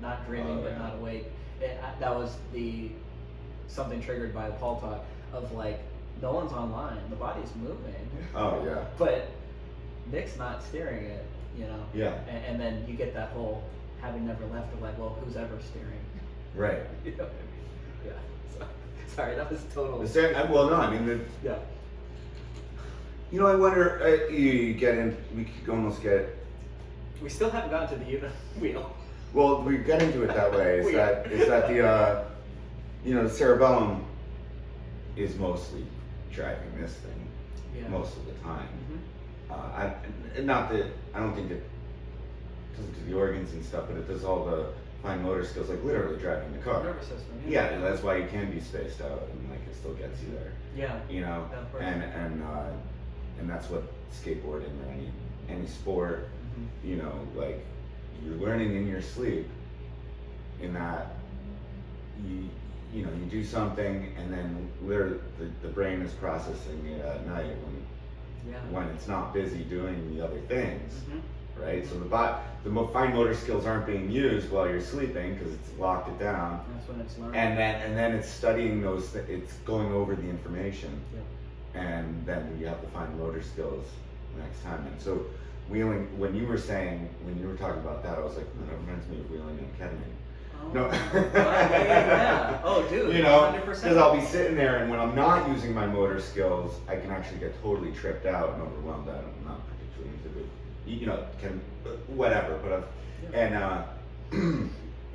not dreaming but not awake. That was something triggered by a Paul talk of like, no one's online, the body's moving. Oh yeah. But Nick's not steering it, Yeah. And then you get that whole having never left of like, well, who's ever steering? Right. You know what I mean? Yeah. Sorry, that was total. Well, no, I mean, yeah. I wonder. We could almost get. We still haven't gotten to the uniwheel. Well, we get into it that way. Is that the the cerebellum is mostly driving this thing most of the time. Mm-hmm. I don't think it doesn't do the organs and stuff, but it does all the fine motor skills, like literally driving the car. Nervous system. Yeah, that's why you can be spaced out and like it still gets you there. Yeah. Of course. And that's what skateboarding or any sport, like you're learning in your sleep. In that you do something and then literally the brain is processing it at night when it's not busy doing the other things. Mm-hmm. Right? So the fine motor skills aren't being used while you're sleeping because it's locked it down. That's when it's learning. And then it's studying it's going over the information. Yeah. And then you have the fine motor skills next time. And so wheeling, when you were talking about that, I was like, that reminds me of wheeling on ketamine. Oh. No. Yeah. Oh, dude. 100%. Because I'll be sitting there, and when I'm not using my motor skills, I can actually get totally tripped out and overwhelmed. I'm not particularly into it. Whatever. But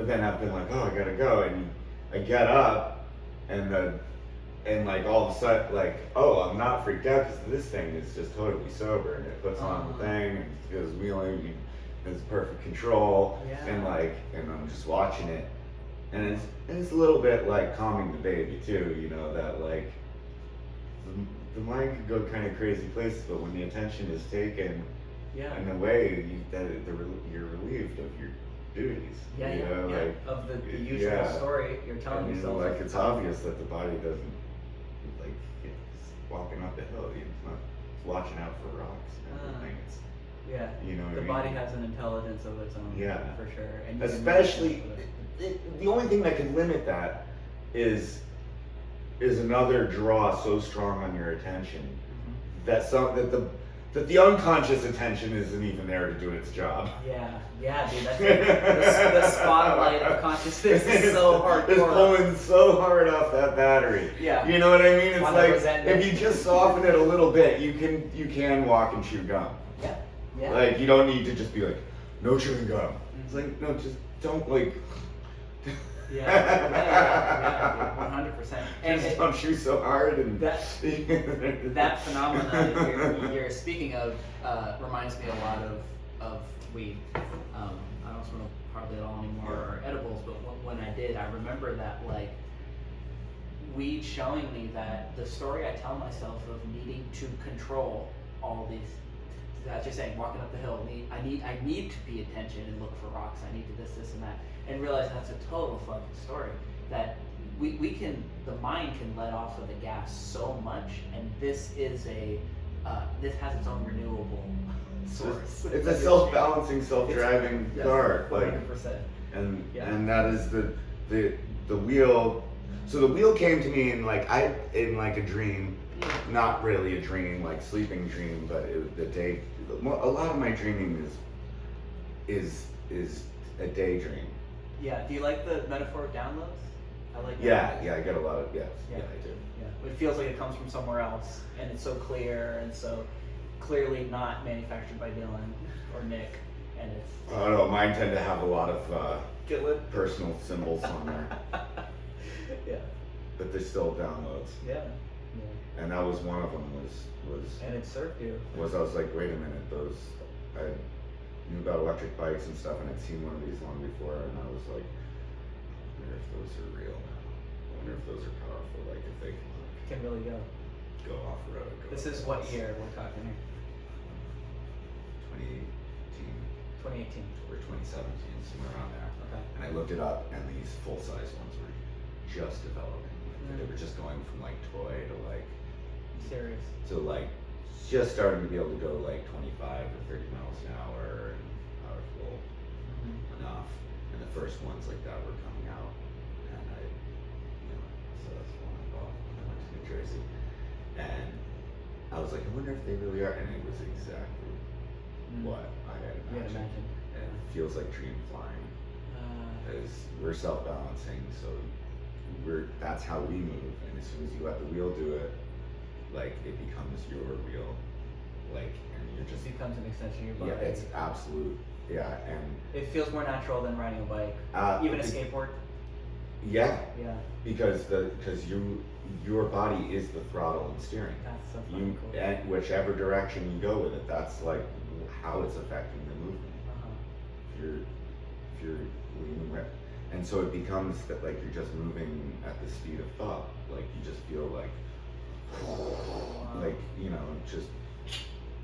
then I've been like, oh, I gotta go, and I get up, and like all of a sudden, like, oh, I'm not freaked out because this thing is just totally sober, and it puts on the thing and goes wheeling. It's perfect control, and I'm just watching it, and it's a little bit like calming the baby too, that like the mind could go kind of crazy places, but when the attention is taken in a way you're relieved of your duties. Like, of the usual story you're telling yourself. Like it's obvious that the body doesn't it's walking up the hill, it's not watching out for rocks and everything. The body has an intelligence of its own, for sure. And especially, the only thing that could limit that is another draw so strong on your attention that the unconscious attention isn't even there to do its job. Yeah, dude. That's the spotlight of consciousness is so hardcore. It's pulling so hard off that battery. Yeah. You know what I mean? It's like resentment. if you just soften it a little bit, you can walk and chew gum. Yeah. Like you don't need to just be like, no chewing gum. It's like, no, just don't like. Yeah, 100%. And just don't chew so hard and that phenomenon you're speaking of reminds me a lot of weed. I don't smoke hardly at all anymore or edibles, but when I did, I remember that like weed showing me that the story I tell myself of needing to control all these as you're saying, walking up the hill, I need to pay attention and look for rocks. I need to this, and that, and realize that's a total fucking story. That we can, the mind can let off of the gas so much, and this is this has its own renewable source. It's a self-balancing, self-driving car, like, 100%. and that is the wheel. So the wheel came to me in like a dream, not really a dream, like sleeping dream, but the day. A lot of my dreaming is a daydream. Yeah. Do you like the metaphor of downloads? I like that. Yeah, I get a lot of yeah, I do. Yeah. It feels like it comes from somewhere else, and it's so clear and so clearly not manufactured by Dylan or Nick, and it's. I don't know. Mine tend to have a lot of personal symbols on there. Yeah. But they're still downloads. Yeah. And that was one of them. Was and it served you. I was like, wait a minute, those I knew about electric bikes and stuff, and I'd seen one of these long before, and I was like, I wonder if those are real now. I wonder if those are powerful, like if they can really go off road. This is what year we're talking here? 2018. 2018. Or 2017, somewhere around there. Okay. And I looked it up, and these full-size ones were just developing. They were just going from like toy to like serious. So like just starting to be able to go like 25 or 30 miles an hour and powerful enough. And the first ones like that were coming out, and so that's the one I bought when I went to New Jersey. And I was like, I wonder if they really are, and it was exactly what I had imagined. And it feels like dream flying, because we're self-balancing, so that's how we move, and as soon as you let the wheel do it, like it becomes your wheel, like, and you're just it becomes an extension of your body. Yeah, it's absolute. Yeah, and it feels more natural than riding a bike, even a skateboard. Yeah. Yeah. Because your body is the throttle and steering. That's so fucking cool. And whichever direction you go with it, that's like how it's affecting the movement. If you're leaning right. And so it becomes that like you're just moving at the speed of thought. Like you just feel like just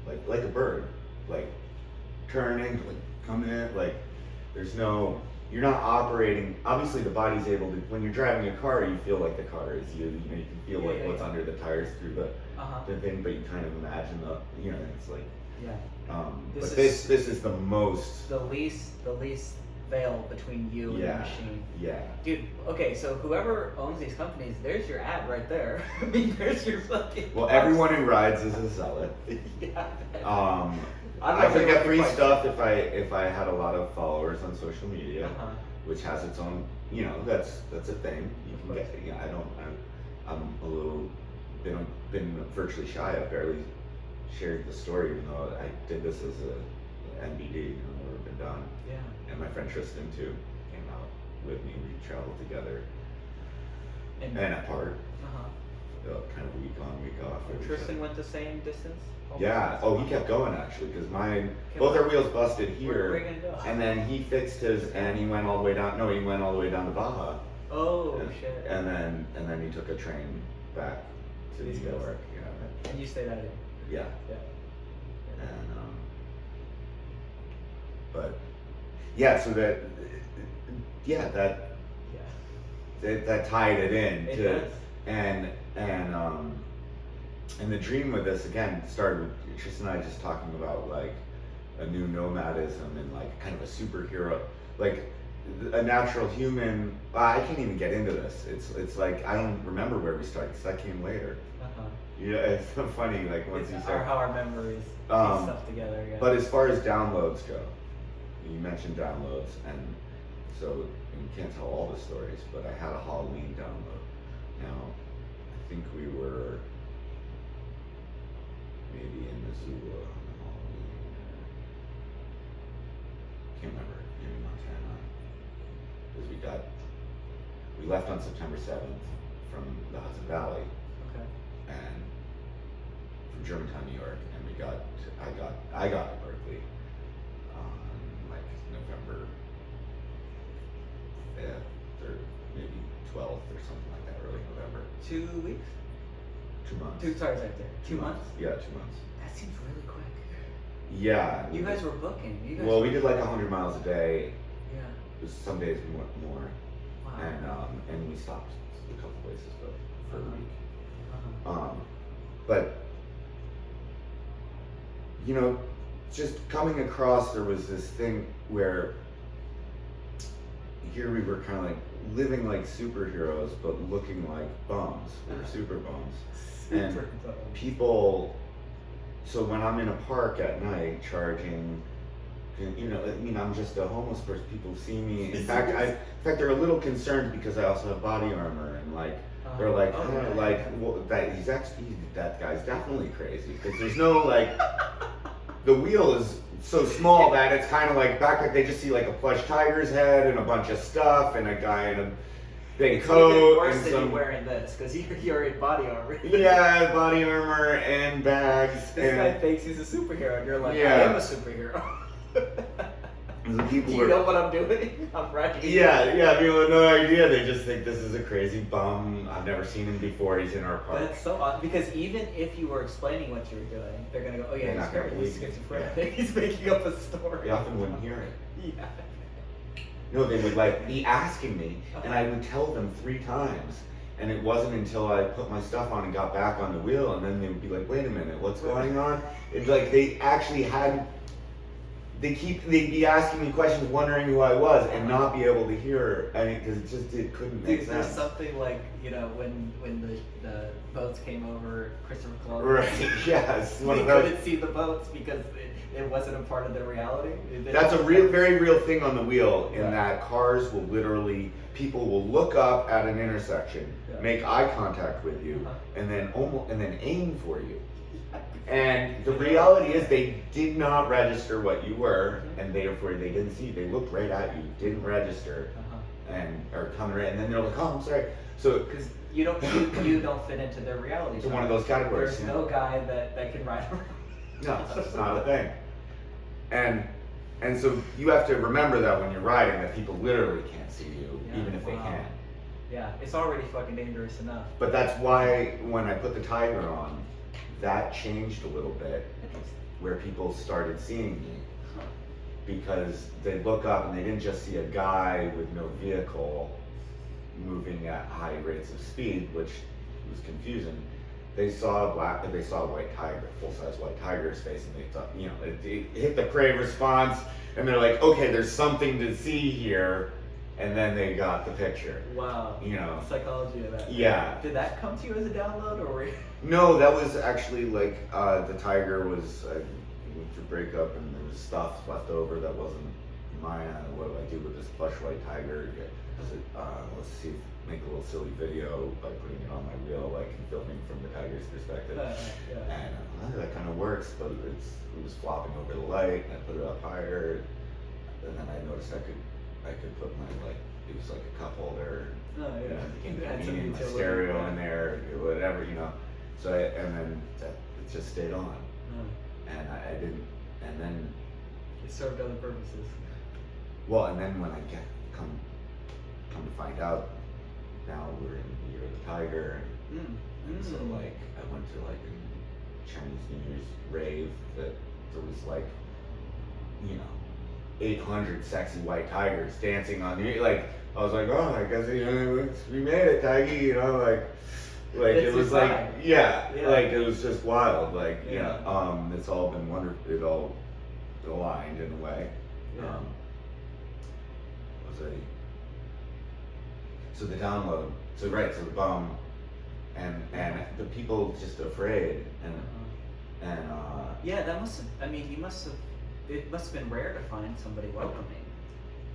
like a bird, like turning, like coming in, like you're not operating. Obviously the body's able to, when you're driving a car, you feel like the car is you. You can feel like what's under the tires through the thing, but you kind of imagine it's like but this is the most the least veil between you and the machine. Yeah. Dude, okay, so whoever owns these companies, there's your ad right there. I mean, there's your fucking. Well, everyone who rides is a zealot. Yeah. I could get free stuff if I had a lot of followers on social media, which has its own. That's a thing. You can get. I'm a little been virtually shy. I barely shared the story, even though I did this as a NBD. Never been done. Yeah. And my friend Tristan too came out with me. We traveled together and apart. Kind of week on, week off. Tristan went the same distance? Yeah. Oh, he kept going actually, because both our wheels busted here. Where are you gonna go? And then he fixed his, and he went all the way down. No, he went all the way down to Baja. Oh shit. And then he took a train back to New York. Yeah. And you stayed at it. Yeah. Yeah. And but yeah, so that tied it in it to does. And the dream with this again started with Tristan and I just talking about like a new nomadism and like kind of a superhero, like a natural human. I can't even get into this. It's like I don't remember where we started because that came later. Yeah, it's so funny. Like once you start how our memories piece stuff together. Yeah. But as far as downloads go, you mentioned downloads, and so you can't tell all the stories. But I had a Halloween download. Now, I think we were maybe in Missoula on Halloween. Can't remember. Maybe Montana. Because we left on September 7th from the Hudson Valley. Okay. And from Germantown, New York, and I got to Berkeley on like November 5th or maybe 12th or something like that, early November. 2 weeks? 2 months. 2 months. 2 months. Yeah, 2 months. That seems really quick. Yeah. You guys were booking. You guys Well, were we did like 100 miles a day. Yeah. Some days more. Wow. And we stopped a couple places, but for a week. Uh-huh. But you know, just coming across, there was this thing where here we were kind of like living like superheroes, but looking like bums. We were super bums. And people, so when I'm in a park at night charging, you know, I mean, I'm just a homeless person. People see me. In fact, they're a little concerned because I also have body armor, and like they're like, well, that guy's definitely crazy because there's no like, the wheel is so small that it's kind of like backpack. They just see like a plush tiger's head and a bunch of stuff and a guy in a big coat. Even worse and than some, you wearing this because you're in body armor. Yeah, body armor and bags. This and, guy thinks he's a superhero, and you're like, Yeah. I am a superhero. the people Do you know what I'm doing? I'm right. Yeah, people have no idea. They just think this is a crazy bum. I've never seen him before. He's in our park. That's so odd because even if you were explaining what you were doing, they're gonna go, oh yeah, They're he's not gonna crazy. He's believe you. schizophrenic. He's making up a story. They often wouldn't hear it. Yeah. No, they would like be asking me, and I would tell them 3 times. And it wasn't until I put my stuff on and got back on the wheel, and then they would be like, wait a minute, what's going on? It's like they actually had, they'd be asking me questions wondering who I was and not be able to hear any, because it couldn't make There's sense. something like, you know, when the boats came over Christopher Columbus. Right, yes. They couldn't see the boats because it wasn't a part of their reality. That's a very real thing on the wheel, in Yeah. that cars will literally, people will look up at an intersection, Yeah. make eye contact with you, Uh-huh. and then aim for you. And the reality is they did not register what you were, and therefore they didn't see. They looked right at you, didn't register, and or come right, and then they're like, "Oh, I'm sorry." So because you don't fit into their reality. it's one of those categories. There's no guy that can ride around. No, it's not a thing. And so you have to remember that when you're riding, that people literally can't see you, Yeah, even if they wow. can. Yeah, it's already fucking dangerous enough. But that's why when I put the Tiger on, that changed a little bit, where people started seeing me. Because they look up and they didn't just see a guy with no vehicle moving at high rates of speed, which was confusing. They saw a white tiger, full-size white tiger's face, and they thought, you know, it hit the prey response, and they're like, okay, there's something to see here, and then they got the picture. Wow. You know. Psychology of that. Yeah. Did that come to you as a download, or were you? No, that was actually like the tiger was. We went through breakup, and there was stuff left over that wasn't mine. What do I do with this plush white tiger? Let's see, make a little silly video by putting it on my wheel, like and filming from the tiger's perspective. Yeah. And that kind of works, but it was flopping over the light, and I put it up higher, and then I noticed I could put my, like, it was like a cup holder. Oh, yeah. You know, it became Add some convenient, my utility, stereo yeah. in there, or whatever, you know. So and then it just stayed on, and I didn't, and then. It served other purposes. Well, and then when I come to find out, now we're in the year of the tiger, and so like I went to like a Chinese New Year's rave that there was like, you know, 800 sexy white tigers dancing on the, like, I was like, oh, I guess, you know, we made it, Tiggy, you know, like It's it was exciting. like, yeah, Yeah. like it was just wild, like, Yeah. it's all been wonderful, it all aligned in a way. Yeah. So the download, so the bum, and the people just afraid, and Yeah, that must have. I mean, it must have been rare to find somebody welcoming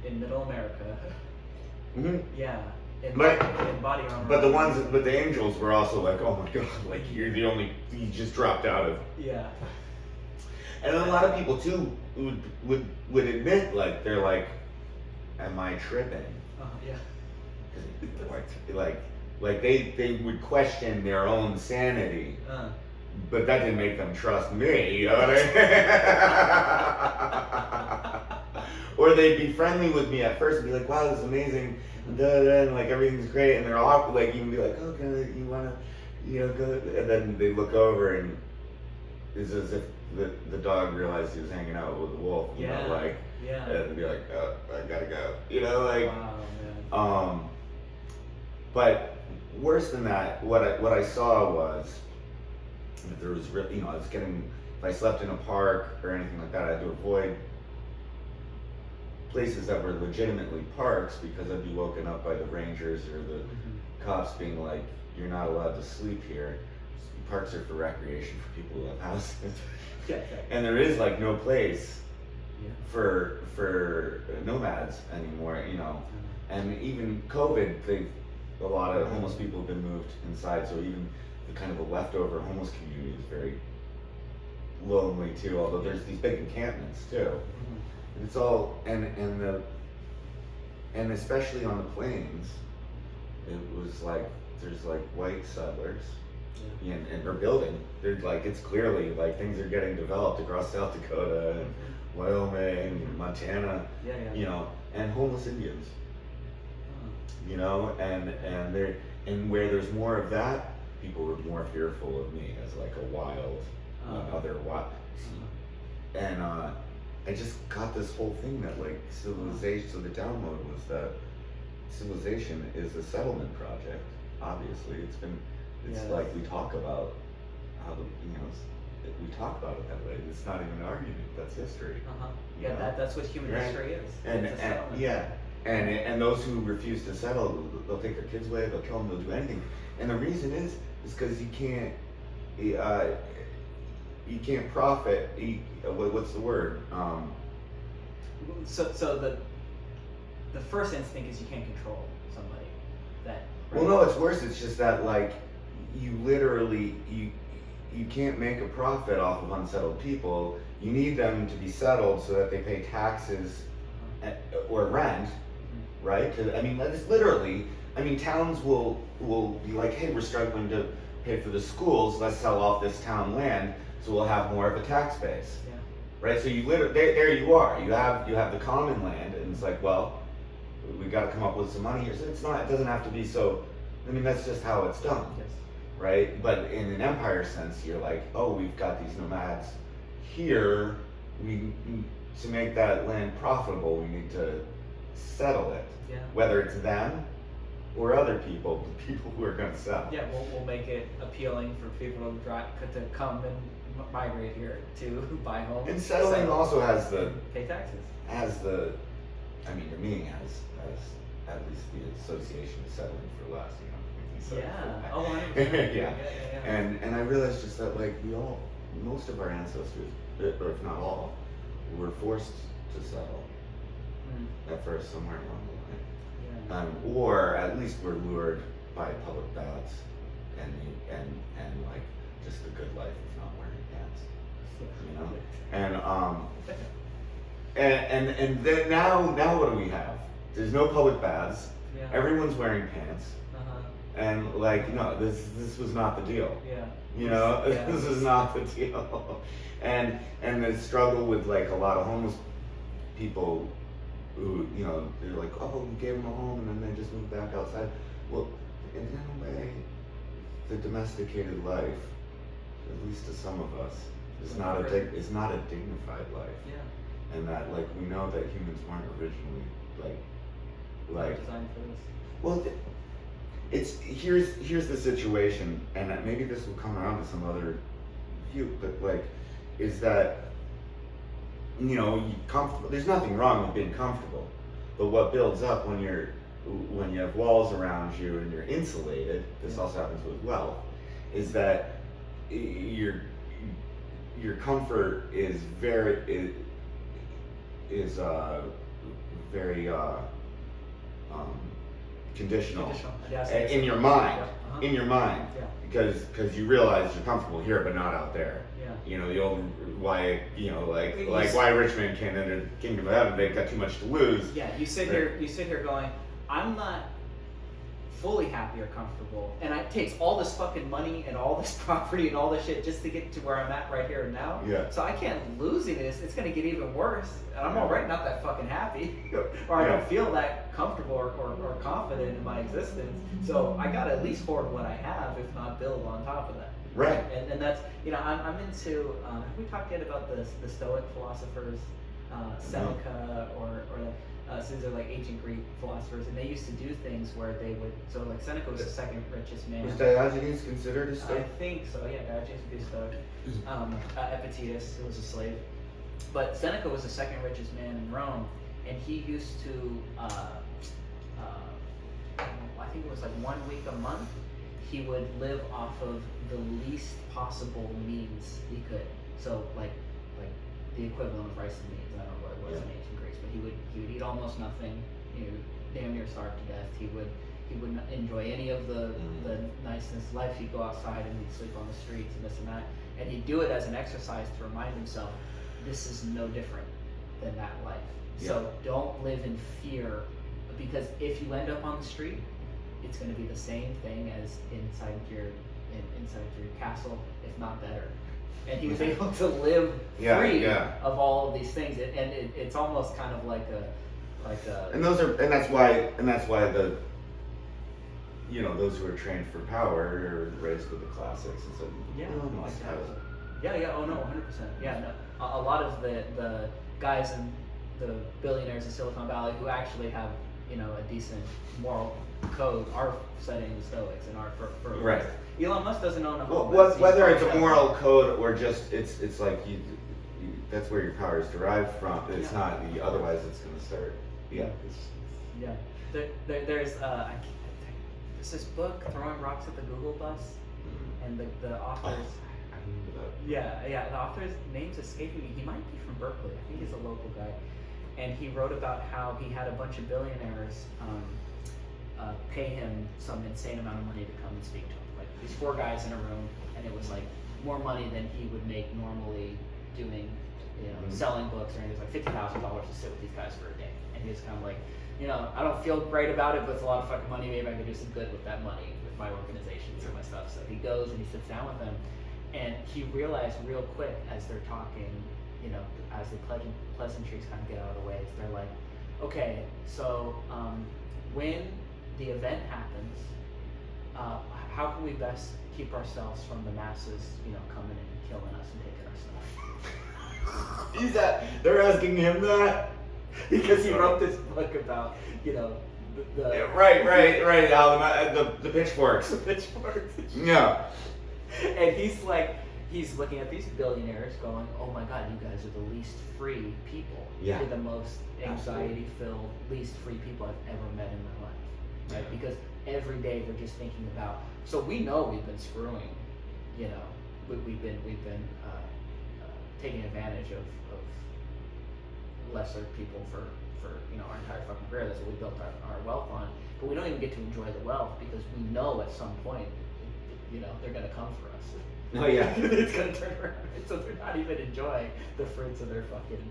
in Middle America. mhm. Yeah. In But- body armor. But the angels were also like, oh my god, like you just dropped out of. Yeah. And a lot of people too would admit, like, they're like, am I tripping? Yeah. Like they would question their own sanity, but that didn't make them trust me, you know what I mean? Or they'd be friendly with me at first and be like, wow, this is amazing, and like everything's great, and they're all like, even be like, oh, you wanna, you know, go, and then they look over and is as if the dog realized he was hanging out with the wolf. You know, like, yeah. and be like, oh, I gotta go. You know, like, wow, man. But worse than that, what I saw was that there was really, I was getting, if I slept in a park or anything like that, I had to avoid places that were legitimately parks because I'd be woken up by the rangers or the cops being like, you're not allowed to sleep here. Parks are for recreation for people who have houses. And there is like no place for nomads anymore, And even COVID, a lot of homeless people have been moved inside, so even the kind of the leftover homeless community is very lonely too, although there's these big encampments too. And it's all, and especially on the plains, it was like, there's like white settlers, and they're building. They're like, it's clearly like things are getting developed across South Dakota and Wyoming and Montana, and homeless Indians, and where there's more of that, people were more fearful of me as like a wild, other wild, and I just got this whole thing that like civilization. So the download was that civilization is a settlement project. Obviously, it's like we talk about how we talk about it that way. It's not even an argument. That's history. That's what human history is. And those who refuse to settle, they'll take their kids away. They'll kill them. They'll do anything. And the reason is because you can't profit. What's the word? So the first instinct is you can't control somebody. Well, no, it's worse. It's just that like you literally you can't make a profit off of unsettled people. You need them to be settled so that they pay taxes or rent, right? That's literally. Towns will be like, hey, we're struggling to pay for the schools. Let's sell off this town land so we'll have more of a tax base, right? So you literally there you are. You have the common land, and it's like, well, we got to come up with some money here. So it's not. It doesn't have to be so. That's just how it's done. Right? But in an empire sense, you're like, oh, we've got these nomads here. To make that land profitable, we need to settle it. Whether it's them or other people, the people who are going to sell. We'll make it appealing for people to come and migrate here to buy homes. And settling also has the pay taxes. To me, has at least the association of settling for less. And I realized just that like most of our ancestors, or if not all, were forced to settle at first somewhere along the line, or at least were lured by public baths and like just the good life of not wearing pants, and then now what do we have? There's no public baths. Everyone's wearing pants. And like, no, this was not the deal. This is not the deal. And the struggle with like a lot of homeless people who, they're like, oh, we gave them a home and then they just moved back outside. Well, in a way, the domesticated life, at least to some of us, is not a dignified life. And that like we know that humans weren't originally like designed for this. Well, here's the situation, and maybe this will come around to some other view, but like, is that there's nothing wrong with being comfortable, but what builds up when you have walls around you and you're insulated, this also happens with wealth, is that your comfort is very conditional. In your mind, because you realize you're comfortable here but not out there. The old why why rich men can't enter the kingdom of heaven, they've got too much to lose. You sit here going, I'm not fully happy or comfortable, and it takes all this fucking money and all this property and all this shit just to get to where I'm at right here and now. So I can't lose any of this. It's gonna get even worse, and I'm already not that fucking happy, or I don't feel that comfortable or confident in my existence. So I gotta at least hoard what I have, if not build on top of that. Right. And that's, I'm into. Have we talked yet about the Stoic philosophers, Seneca so these are like ancient Greek philosophers, and they used to do things where they would. So like Seneca was the second richest man. Was Diogenes considered a Stoic? I think so. Yeah, Diogenes would be a Stoic. Epictetus, who was a slave, but Seneca was the second richest man in Rome, and he used to. I think it was like 1 week a month. He would live off of the least possible means he could. So like the equivalent of rice and beans. I don't know what it was in ancient Greece, but he would eat almost nothing. Damn near starved to death. He wouldn't enjoy any of the niceness of life. He'd go outside and he'd sleep on the streets and this and that. And he'd do it as an exercise to remind himself, this is no different than that life. Yeah. So don't live in fear, because if you end up on the street, it's going to be the same thing as inside your castle, if not better. And he was able to live free of all of these things, and it's almost kind of like a. And that's why the, those who are trained for power are raised with the classics and said, oh no, 100%. Yeah, no, a lot of the guys and the billionaires in Silicon Valley who actually have a decent moral code are studying the Stoics and are for right. Elon Musk doesn't own a home. Whether it's a moral code or just it's like you that's where your power is derived from. It's not otherwise it's going to start. There's this book, Throwing Rocks at the Google Bus, and the author's the author's name's escaping me. He might be from Berkeley. I think he's a local guy, and he wrote about how he had a bunch of billionaires pay him some insane amount of money to come and speak to him. Like these 4 guys in a room, and it was like more money than he would make normally doing, selling books, or anything. It was like $50,000 to sit with these guys for a day. And he was kind of like, I don't feel great about it, but it's a lot of fucking money. Maybe I could do some good with that money, with my organizations and my stuff. So he goes and he sits down with them, and he realized real quick as they're talking, as the pleasantries kind of get out of the way, they're like, okay, so when the event happens, how can we best keep ourselves from the masses, coming in and killing us and taking our stuff? They're asking him that? Because he wrote this book about, Right. The pitchforks. The pitchforks. Yeah. And he's looking at these billionaires going, oh my God, you guys are the least free people. Yeah. You're the most anxiety-filled, least free people I've ever met in my life. Right? Yeah. Because every day they're just thinking about, so we know we've been screwing, we've been taking advantage of lesser people for our entire fucking career. That's what we built our wealth on. But we don't even get to enjoy the wealth because we know at some point, they're going to come for us. Oh yeah. It's going to turn around. So they're not even enjoying the fruits of their fucking,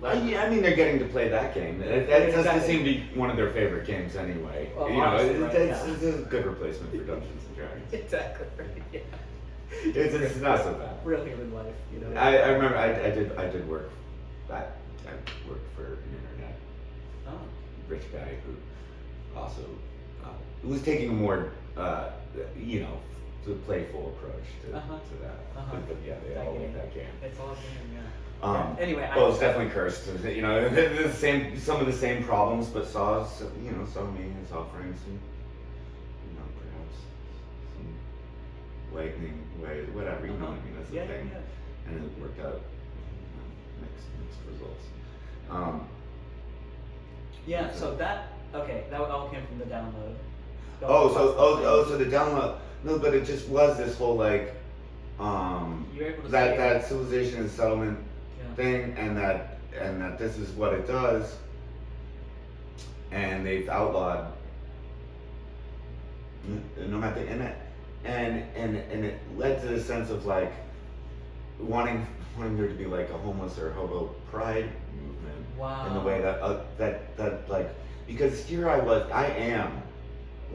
I mean, they're getting to play that game. That doesn't seem to be one of their favorite games anyway. Well, it's a good replacement for Dungeons and Dragons. Exactly. Yeah. It's not so bad. Real human life, I remember I did work. I worked for an internet rich guy who also was taking a more playful approach to that. But yeah, they all like that game. It's all game, yeah. Anyway, it's definitely cursed. The same, some of the same problems, but saw me as offering some, perhaps some lightning way, whatever. You know what I mean? That's the thing. Yeah. And it worked out. Mixed results. So that all came from the download. So the download. No, but it just was this whole like, you're able to that civilization and settlement thing, and that this is what it does, and they've outlawed nomadic in it, and it led to this sense of like wanting there to be like a homeless or hobo pride movement. Wow. In the way that like, because here I am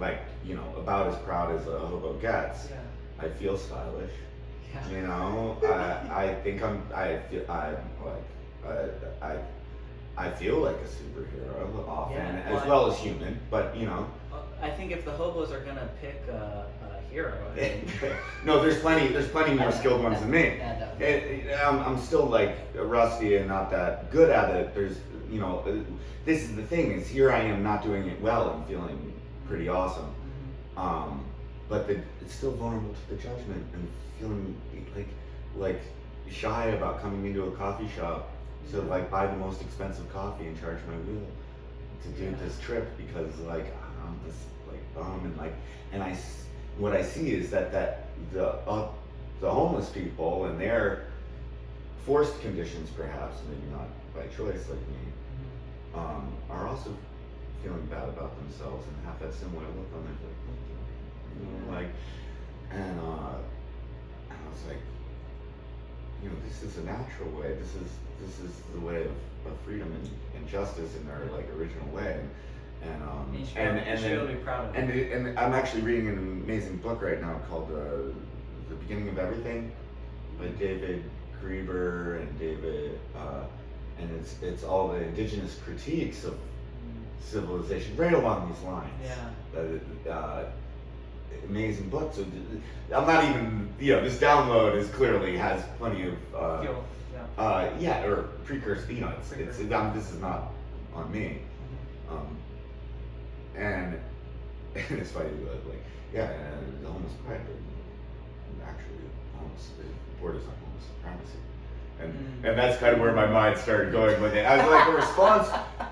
like, about as proud as a hobo gets. Yeah. I feel stylish. Yeah. I think I feel like a superhero often, as well as human, but I think if the hobos are gonna pick a hero. I mean, No, there's plenty more skilled ones than me. I'm still like rusty and not that good at it. There's, you know, this is the thing, is here I am not doing it well and feeling pretty awesome. But it's still vulnerable to the judgment and feeling like shy about coming into a coffee shop to like buy the most expensive coffee and charge my wheel to do this trip, because like I'm this like bum and like, what I see is that the homeless people and their forced conditions, perhaps maybe not by choice like me, are also feeling bad about themselves and have that similar look on their face, you know, like, and I was like, you know, this is a natural way. This is the way of freedom and justice in their like original way. And you should be proud of it. And I'm actually reading an amazing book right now called The Beginning of Everything by David Graeber and and it's all the indigenous critiques of civilization right along these lines. Yeah. Amazing book. So I'm not even, you know, this download has plenty of Fuel. or precursor. You know, this is not on me. And it's funny, like, the homeless pride, actually, the borders on homeless supremacy. And that's kind of where my mind started going with it. I was like, a response,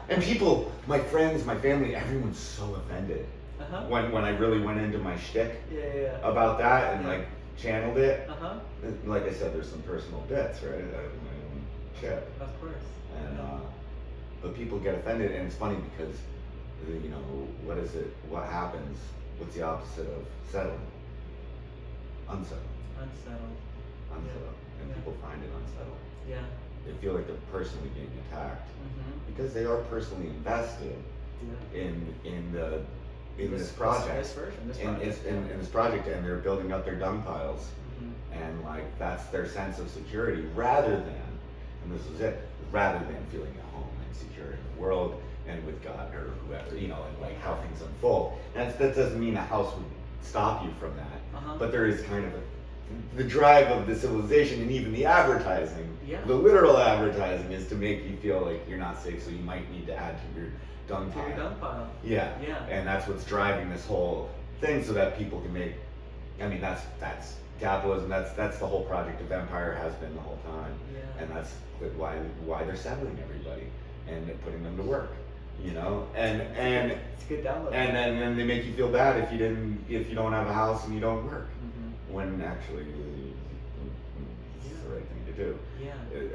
and people, my friends, my family, everyone's so offended when I really went into my shtick about that and like channeled it. Like I said, there's some personal bits, right? I have my own chip. Of course. And but people get offended, and it's funny because, you know, what is it? What happens? What's the opposite of settling? Unsettled. And people find it unsettling. Yeah. They feel like they're personally being attacked because they are personally invested in this project. In this project, and they're building up their dung piles, and like that's their sense of security, rather than, and this is it, rather than feeling at home and secure in the world and with God or whoever, you know, and like how things unfold. And that doesn't mean a house would stop you from that, but there is kind of the drive of the civilization, and even the advertising, the literal advertising, is to make you feel like you're not safe, so you might need to add to your dung pile. Yeah. And that's what's driving this whole thing, so that people can make, I mean, that's capitalism, that's the whole project of empire has been the whole time. And that's why they're settling everybody and putting them to work, you know, and it's a good download. And then they make you feel bad if you don't have a house and you don't work, when actually it's the right thing to do.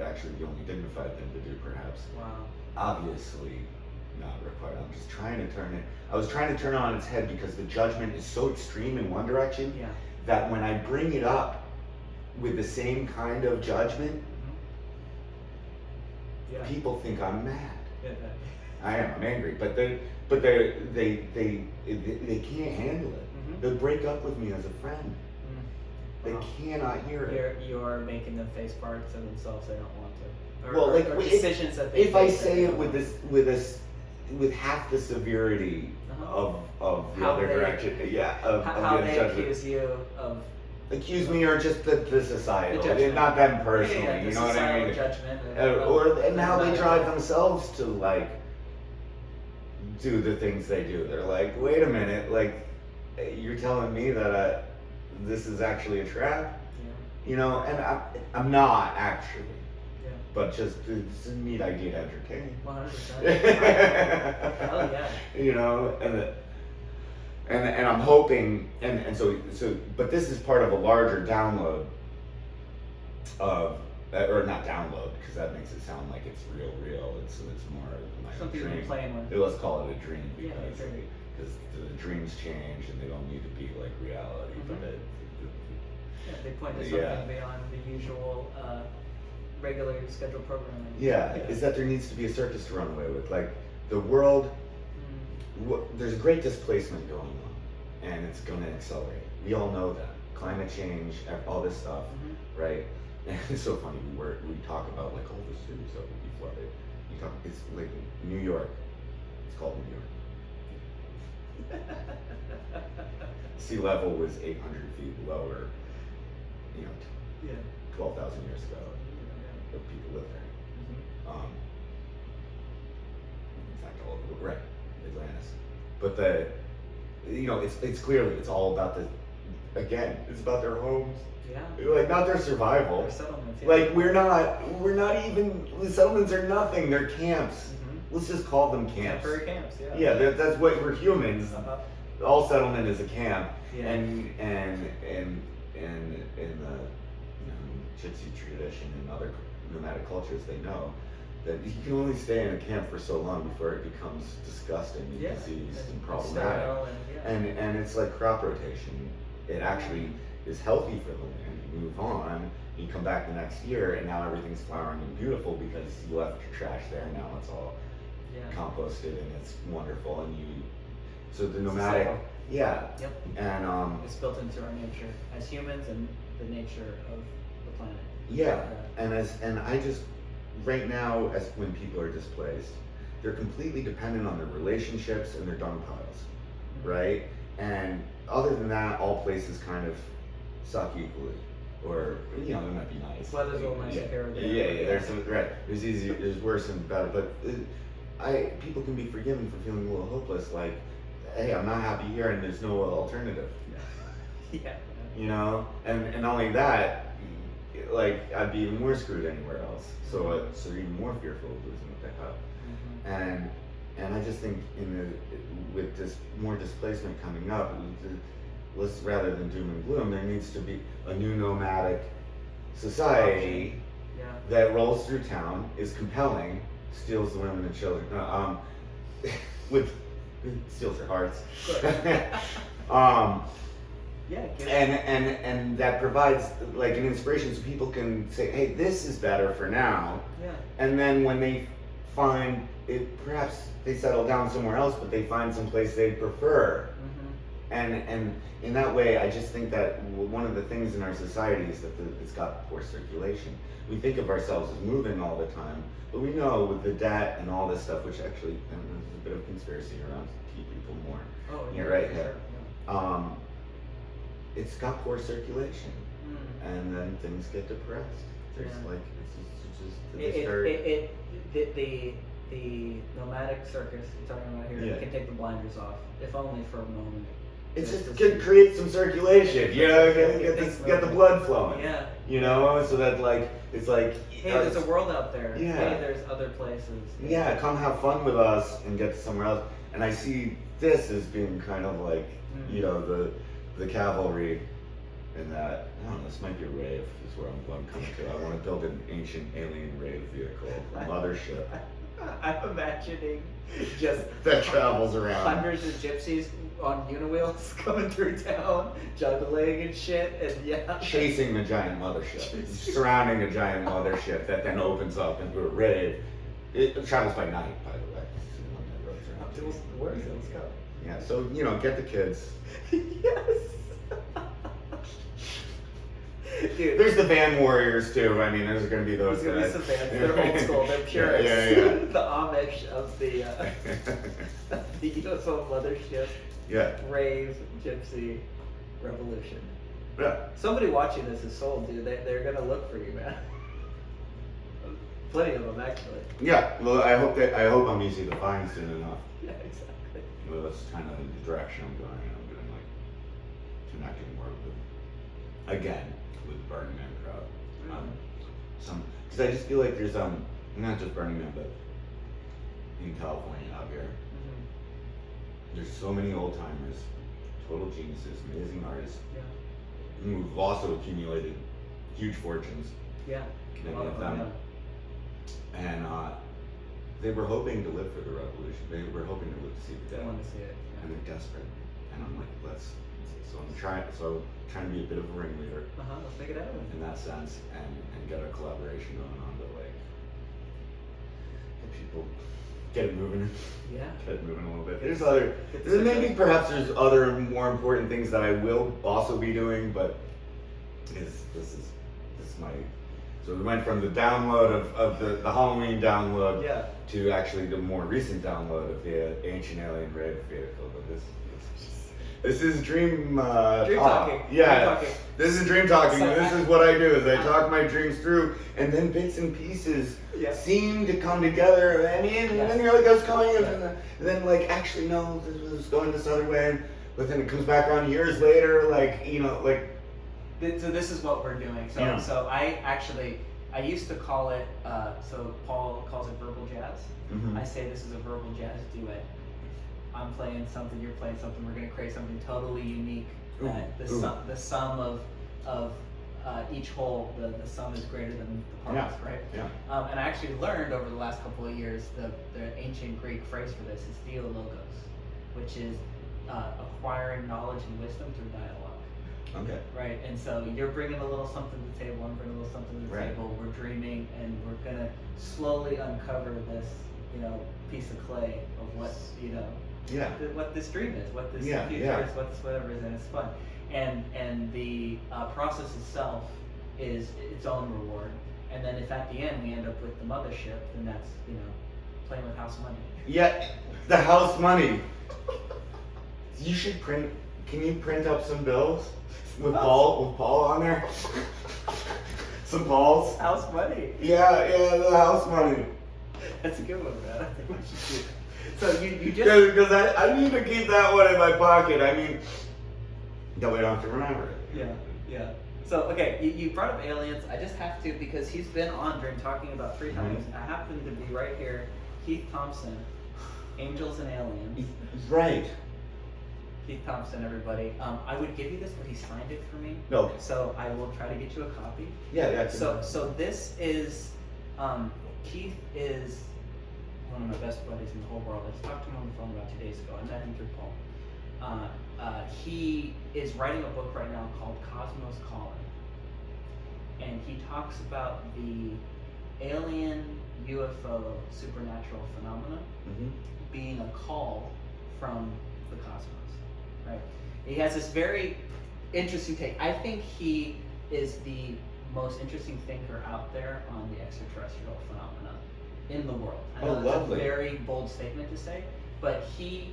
Actually the only dignified thing to do, perhaps. Wow. Obviously not required. I was trying to turn it on its head, because the judgment is so extreme in one direction that when I bring it up with the same kind of judgment, people think I'm mad. I am. I'm angry, but they can't handle it. They'll break up with me as a friend. They cannot hear it. You're making them face parts of themselves they don't want to. Or decisions that they if I say it with half the severity of the other direction, of the how other they judgment. accuse you of. Accuse me, or just the societal, judgment. not them personally. You know what I mean? Judgment And how they drive themselves to like do the things they do. They're like, wait a minute, like you're telling me that this is actually a trap, you know? And I'm not actually. But just it's a neat idea to entertain. 100%. Hell yeah. You know, and I'm hoping, and so, but this is part of a larger download of, or not download, because that makes it sound like it's real. It's more like something a dream. you're playing with. Let's call it a dream, because dream. because the dreams change and they don't need to be like reality. But they point to something beyond the usual regular scheduled programming. Is that there needs to be a circus to run away with, like the world. There's a great displacement going on, and it's going to accelerate. We all know that. Climate change, all this stuff, right? And it's so funny, we talk about like all the cities that will be flooded. It's like New York. It's called New York. Sea level was 800 feet lower, you know, Yeah. 12,000 years ago. Yeah. But people lived there. Mm-hmm. In fact, all over the right, Atlantis. But it's clearly it's all about it's about their homes. Yeah. Like not their survival. Their settlements. Yeah. Like we're not even, the settlements are nothing. They're camps. Mm-hmm. Let's just call them camps. Temporary camps. Yeah. Yeah, that's what we're humans. Uh-huh. All settlement is a camp. Yeah. And in the Gypsy tradition and other nomadic cultures, they know that you can only stay in a camp for so long before it becomes disgusting and diseased and problematic. And it's like crop rotation. It actually is healthy for the land. You move on, you come back the next year, and now everything's flowering and beautiful because you left your trash there. And now it's all composted and it's wonderful. And so the nomadic, Yep. and it's built into our nature as humans and the nature of the planet. and I just right now, as when people are displaced, they're completely dependent on their relationships and their dung piles, right? And other than that, all places kind of suck equally, or it might be nice. Weather's a little nice here or there. Yeah. There's some There's easy, there's worse and better, but people can be forgiven for feeling a little hopeless. Like, hey, I'm not happy here, and there's no alternative. Yeah. And not only that, like I'd be even more screwed anywhere else. So they're even more fearful of losing what they have. And I just think with this more displacement coming up, rather than doom and gloom, there needs to be a new nomadic society that rolls through town, is compelling, steals the women and children, steals their hearts. And that provides like an inspiration, so people can say, hey, this is better for now. And then when they find it, perhaps they settle down somewhere else, but they find some place they prefer. And in that way, I just think that one of the things in our society is that it's got poor circulation. We think of ourselves as moving all the time, but we know with the debt and all this stuff, which actually, and there's a bit of conspiracy around to keep people more. You're right here. It's got poor circulation, and then things get depressed. There's like the nomadic circus you're talking about here can take the blinders off, if only for a moment. It's just to create some circulation, get the blood flowing. So that like it's like, hey, there's a world out there. Yeah. Hey, there's other places. Yeah, come have fun with us and get to somewhere else. And I see this as being kind of like the cavalry. And that, I don't know, this might be a rave, is where I'm coming to. I want to build an ancient alien rave vehicle, a mothership. I'm imagining just that travels around. Hundreds of gypsies on uniwheels coming through town, juggling and shit, and chasing the giant mothership, surrounding a giant mothership that then opens up into a rave. It travels by night, by the way. Where is it? Let's go. Yeah, so, get the kids. Yes. Dude, there's the van warriors too. I mean, there's going to be those guys. There's going to be some vans. They're old school. They're purists. Yeah. The Amish of the UFO mothership. Rave, gypsy, revolution. Yeah. Somebody watching this is sold, dude. They're going to look for you, man. Plenty of them, actually. Yeah. Well, I hope I'm easy to find soon enough. Yeah, exactly. Well, that's kind of the direction I'm going. I'm doing like connecting more with, again, with the Burning Man crowd. Because I just feel like there's not just Burning Man, but in California out here, there's so many old timers, total geniuses, amazing artists, who've also accumulated huge fortunes. Many of them. And they were hoping to live for the revolution. They were hoping to live to see the death. They want to see it. And they're desperate. And I'm like, so I'm trying to be a bit of a ringleader. Let's make it happen. In that sense, and get a collaboration going on to like get people get it moving. Yeah. Get it moving a little bit. Perhaps there's other more important things that I will also be doing, but this is my. So we went from the download of the Halloween download to actually the more recent download of the Ancient Alien Rave vehicle. But this This is dream Dream talk. talking. Yeah. Dream talking. This is dream talking. So This is what I do is I talk my dreams through, and then bits and pieces Yes. seem to come together, and then you're like, I was going, and then like, actually no, this was going this other way, but then it comes back around years later, like, you know, like. So this is what we're doing. So Yeah. so I used to call it, so Paul calls it verbal jazz. Mhm. I say this is a verbal jazz duet. I'm playing something, you're playing something, we're going to create something totally unique. That the sum of each whole, the sum is greater than the parts, right? Yeah. And I actually learned over the last couple of years the ancient Greek phrase for this is theologos, which is acquiring knowledge and wisdom through dialogue. Okay. Right, and so you're bringing a little something to the table, I'm bringing a little something to the Right. table, we're dreaming, and we're gonna slowly uncover this, piece of clay of what, Yeah. what this dream is, what this Yeah, future yeah. is, what this whatever is, and it's fun. And the process itself is its own reward. And then if at the end we end up with the mothership, then that's, playing with house money. Yeah. The house money. You should print. Can you print up some bills with Paul on there? Some Pauls. House money. Yeah, the house money. That's a good one, man. I think we should do that. So you just Because I need to keep that one in my pocket. I mean, that way I don't have to remember it. Yeah. So, okay, you brought up aliens. I just have to, because he's been on Dream talking about 3 times. I happen to be right here. Keith Thompson, Angels and Aliens. Right. Keith Thompson, everybody. I would give you this, but he signed it for me. No. So I will try to get you a copy. Yeah. So this is, Keith is one of my best buddies in the whole world. I just talked to him on the phone about 2 days ago. I met him through Paul. He is writing a book right now called Cosmos Calling. And he talks about the alien UFO supernatural phenomena being a call from the cosmos, right? He has this very interesting take. I think he is the most interesting thinker out there on the extraterrestrial phenomena in the world. I know that's lovely. a very bold statement to say, but he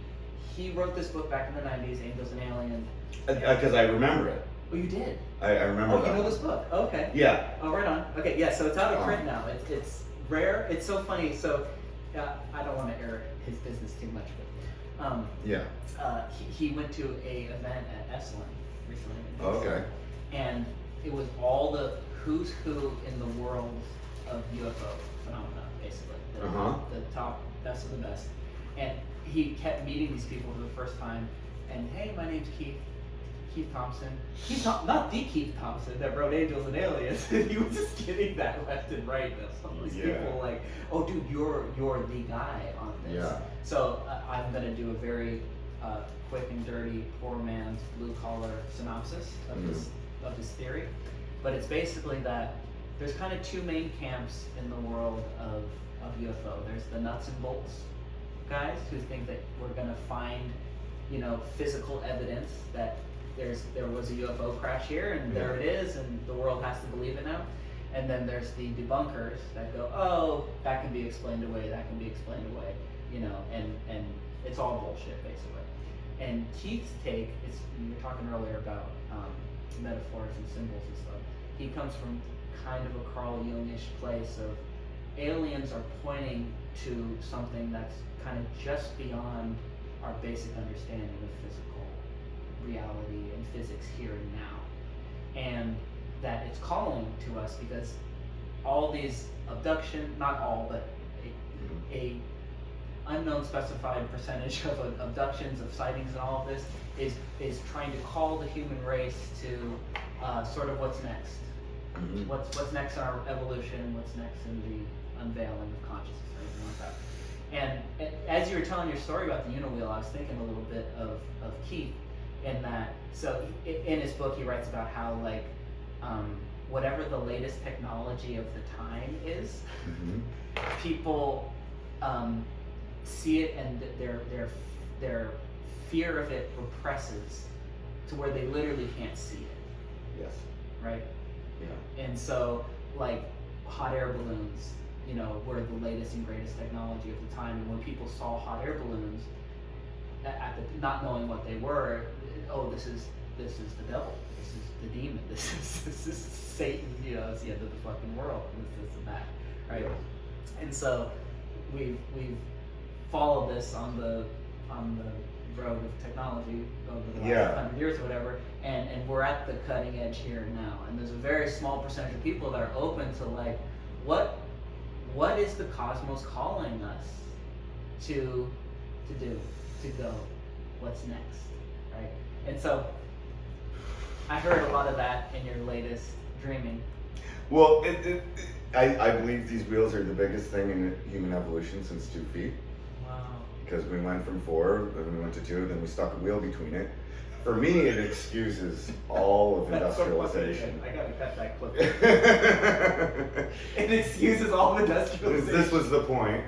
wrote this book back in the 90s, Angels and Aliens. Because I remember it. Oh, you did? I remember that. Oh, you know this book? Okay. Yeah. Oh, right on. Okay, yeah, so it's out of print now. It's rare. It's so funny. So I don't want to air his business too much, but he went to a event at Esalen recently. Okay. And it was all the who's who in the world of UFO phenomena, basically. The top, best of the best. And he kept meeting these people for the first time. And hey, my name's Keith Thompson. Not the Keith Thompson that wrote Angels and Aliens. He was just getting that left and right. Some of these people like, oh, dude, you're the guy on this. Yeah. So I'm gonna do a very quick and dirty, poor man's blue collar synopsis of this theory. But it's basically that there's kind of 2 main camps in the world of UFO. There's the nuts and bolts guys who think that we're gonna find, physical evidence that there was a UFO crash here and there it is and the world has to believe it now. And then there's the debunkers that go, oh, that can be explained away, and it's all bullshit basically. And Keith's take is, you were talking earlier about metaphors and symbols and stuff. He comes from kind of a Carl Jungish place of aliens are pointing to something that's kind of just beyond our basic understanding of physical reality and physics here and now. And that it's calling to us because all these not all, but a unknown specified percentage of abductions, of sightings and all of this is trying to call the human race to sort of what's next. What's next in our evolution, what's next in the unveiling of consciousness or anything like that. And as you were telling your story about the uniwheel, I was thinking a little bit of Keith in that, so in his book he writes about how like whatever the latest technology of the time is, people see it and their fear of it represses to where they literally can't see it. Yes. Right? Yeah. And so like hot air balloons, were the latest and greatest technology of the time. And when people saw hot air balloons, not knowing what they were. Oh, this is the devil. This is the demon. This is Satan. You know, it's the end of the fucking world. This and that, right? And so we've followed this on the road of technology over the last 100 years or whatever, and we're at the cutting edge here now. And there's a very small percentage of people that are open to like, what is the cosmos calling us to do, to go? What's next, right? And so I heard a lot of that in your latest dreaming. Well, I believe these wheels are the biggest thing in human evolution since 2 feet. Wow. Because we went from 4, then we went to 2, then we stuck a wheel between it. For me, it excuses all of industrialization. I gotta cut that clip. It excuses all of industrialization. This was the point.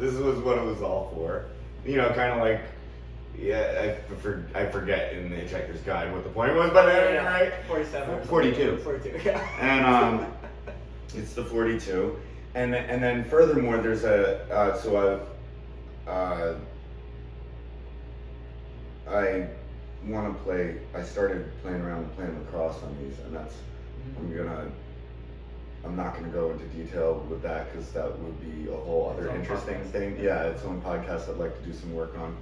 This was what it was all for. You know, kind of like, yeah, I forget in the Hitchhiker's Guide what the point was, but right? 47. 42. 42, yeah. And it's the 42. And then furthermore, there's I want to play. I started playing around with playing lacrosse on these, and that's I'm not gonna go into detail with that because that would be a whole other interesting thing. Yeah, its own podcast I'd like to do some work on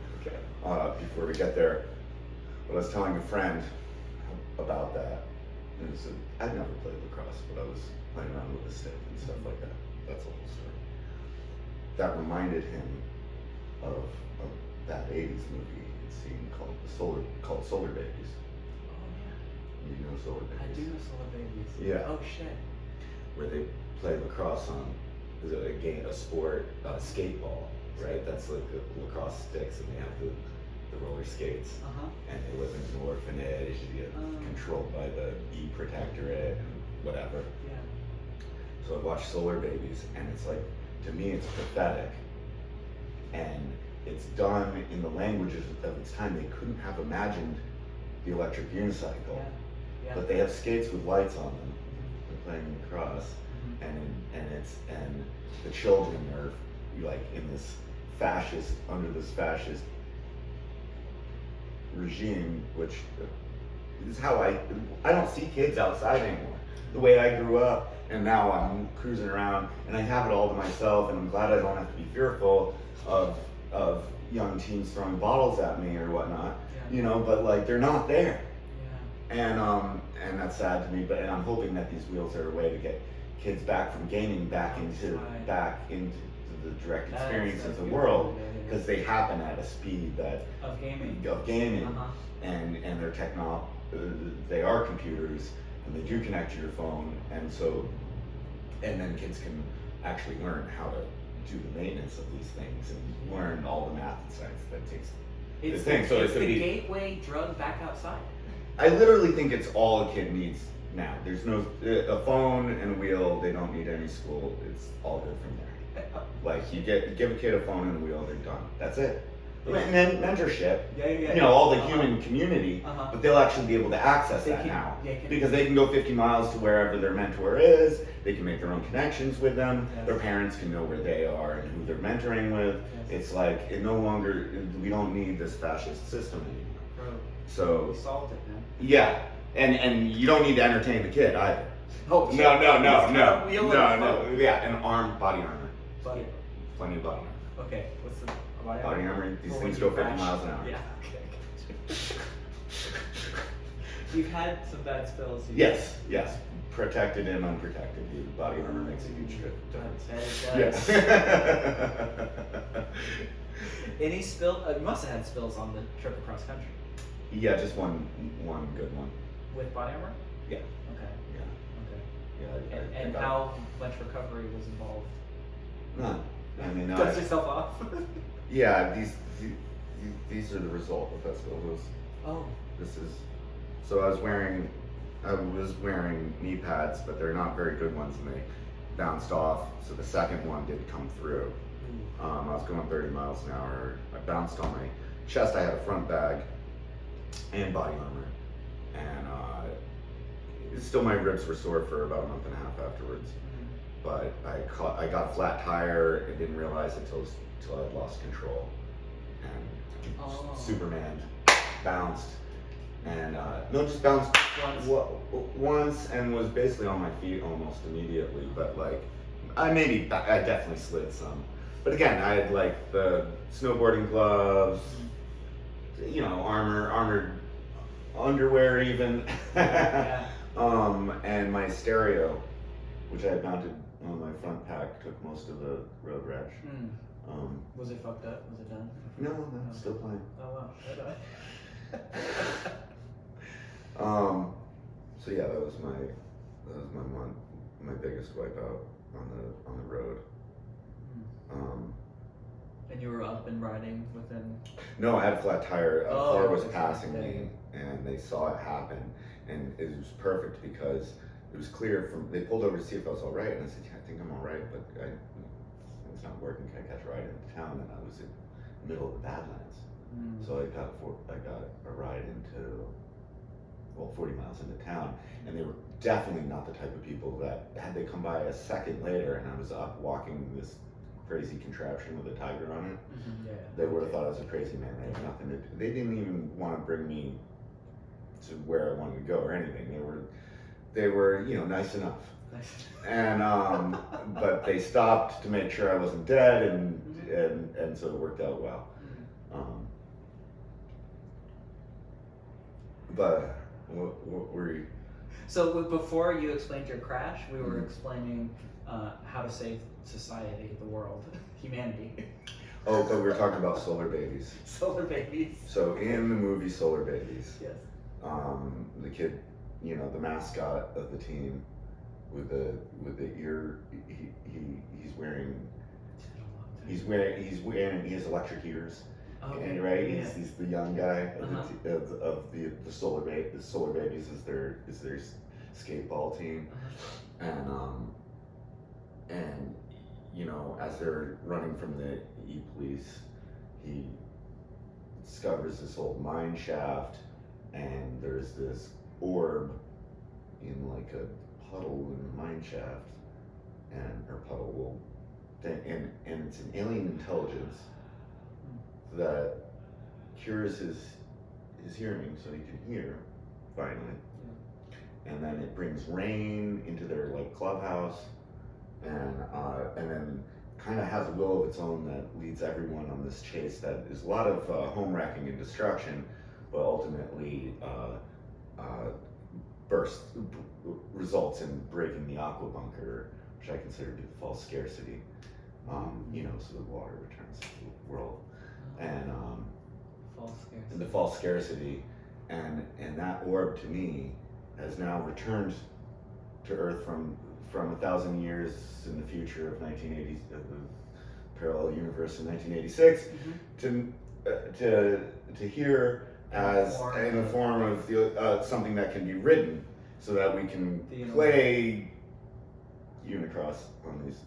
before we get there. But I was telling a friend about that, and he said I'd never played lacrosse, but I was playing around with a stick and stuff like that. That's a whole story. That reminded him of that 80s movie he'd seen called Solar Babies. Oh yeah. You know Solar Babies? I do know Solar Babies. Yeah. Oh shit. Where they play lacrosse on a sport, skateball, right? That's like the lacrosse sticks, and they have the roller skates. And they live in an orphanage, controlled by the E Protectorate and whatever. Yeah. So I watched Solar Babies, and it's like, to me, it's pathetic. And it's done in the languages of its time. They couldn't have imagined the electric unicycle. Yeah. Yeah. But they have skates with lights on them. They're playing lacrosse. And the children are like under this fascist regime, which is how I don't see kids outside anymore. The way I grew up, and now I'm cruising around, and I have it all to myself, and I'm glad I don't have to be fearful of young teens throwing bottles at me or whatnot, you know. But like, they're not there, and that's sad to me. But I'm hoping that these wheels are a way to get kids back from gaming back into the direct experience of the world, because they happen at a speed of gaming, and they're they are computers, and they do connect to your phone, and then kids can actually learn how to do the maintenance of these things and learn all the math and science that takes it's the thing. So it's the gateway drug back outside. I literally think it's all a kid needs now. There's no a phone and a wheel. They don't need any school. It's all good from there. Like, you give a kid a phone and a wheel, they're done. That's it. And then mentorship. You know, all the human community, but they'll actually be able to access that now because they can go 50 miles to wherever their mentor is. They can make their own connections with them. Their parents can know where they are and who they're mentoring with. It's like, we don't need this fascist system anymore. So we solved it, man. Yeah, and you don't need to entertain the kid either. Oh, no. Yeah, and body armor. Plenty of body armor. Okay, what's the body armor? These things go 50 miles an hour. Yeah, okay. You've had some bad spills. Yes. Protected and unprotected. The body armor makes a huge difference. It does. Any spill? You must have had spills on the trip across country. Yeah, just one good one. With body armor? Yeah. Okay. Yeah. And how much recovery was involved? None. I mean, Dust yourself off? Yeah, these are the result of that spill. So I was wearing knee pads, but they're not very good ones, and they bounced off. So the second one did come through. I was going 30 miles an hour. I bounced on my chest. I had a front bag and body armor, and still my ribs were sore for about a month and a half afterwards. But I got a flat tire and didn't realize it till I had lost control, and Superman, bounced, and no, just bounced once and was basically on my feet almost immediately. But like, I definitely slid some. But again, I had like the snowboarding gloves, you know, armored underwear even, and my stereo, which I had mounted on my front pack, took most of the road rash. Was it fucked up? Was it done? No, still playing. Oh wow. So yeah, that was my biggest wipeout on the road. And you were up and riding within? No, I had a flat tire. A car was okay. passing me, and they saw it happen, and it was perfect because it was clear they pulled over to see if I was all right, and I said, yeah, I think I'm all right, but it's not working. Can I catch a ride into town? And I was in the middle of the Badlands, so I got a ride into 40 miles into town, and they were definitely not the type of people that had they come by a second later and I was up walking this crazy contraption with a tiger on it, they would have thought I was a crazy man. They had nothing to do. They didn't even want to bring me to where I wanted to go or anything. They were you know, nice enough. And but they stopped to make sure I wasn't dead, and so it worked out well. But what were you? So before you explained your crash, we were explaining how to save society, the world, humanity. Oh, but we were talking about solar babies. Solar babies. So in the movie Solar Babies, yes, the kid, you know, the mascot of the team, with the ear, he has electric ears. Okay. And right, he's the young guy of the Solar Babies is their skateball team, and you know, as they're running from the police, he discovers this old mine shaft, and there's this orb in like a puddle in the mine shaft, and it's an alien intelligence that cures his hearing so he can hear finally. And then it brings rain into their like clubhouse, and then kind of has a will of its own that leads everyone on this chase that is a lot of home wrecking and destruction, but ultimately results in breaking the aqua bunker, which I consider to be the false scarcity. You know, so the water returns to the world, and the false scarcity, and that orb to me has now returned to Earth from 1,000 years in the future of 1980, the parallel universe in 1986, to here as in the form of something that can be written, so that we can play Unicross on these.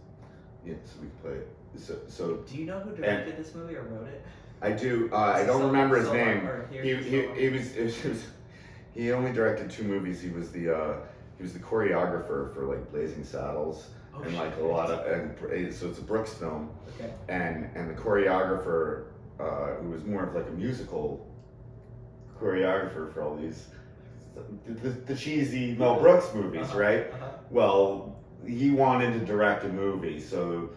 Yeah, so we can play it. So do you know who directed this movie or wrote it? I do. I don't remember his name. He only directed 2 movies. He was the choreographer for like Blazing Saddles and like a lot of, and so it's a Brooks film. Okay. And the choreographer, who was more of like a musical choreographer for all these the cheesy Mel Brooks movies, right? Well, he wanted to direct a movie, so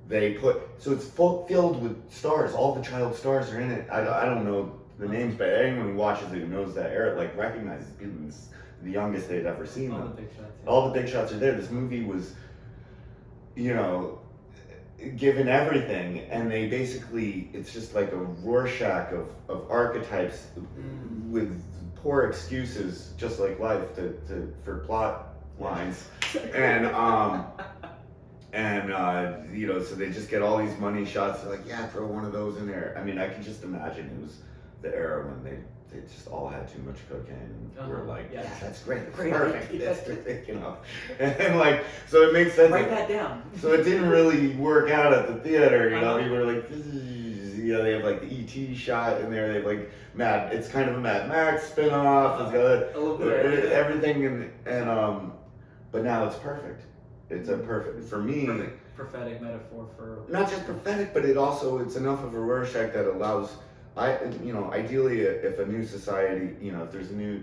it's filled with stars. All the child stars are in it. I don't know the names, but anyone who watches it who knows that era like recognizes people. It's the youngest they'd ever seen them. All the big shots are there. This movie was, you know, given everything, and they basically, it's just like a Rorschach of archetypes with poor excuses, just like life, for plot lines. And you know, so they just get all these money shots. They're like, yeah, throw one of those in there. I mean, I can just imagine it was the era when they just all had too much cocaine, and were like, yeah, that's great, perfect, that's you know, and like, so it makes sense. Write that down. So it didn't really work out at the theater, you know. People were like, this is, you know, they have like the E.T. shot in there. They have like it's kind of a Mad Max spin-off. It's got a little bit everything, and but now it's perfect. It's a perfect for me. Perfect prophetic metaphor for not just prophetic, but it's enough of a Rorschach that allows Ideally, if a new society, if there's a new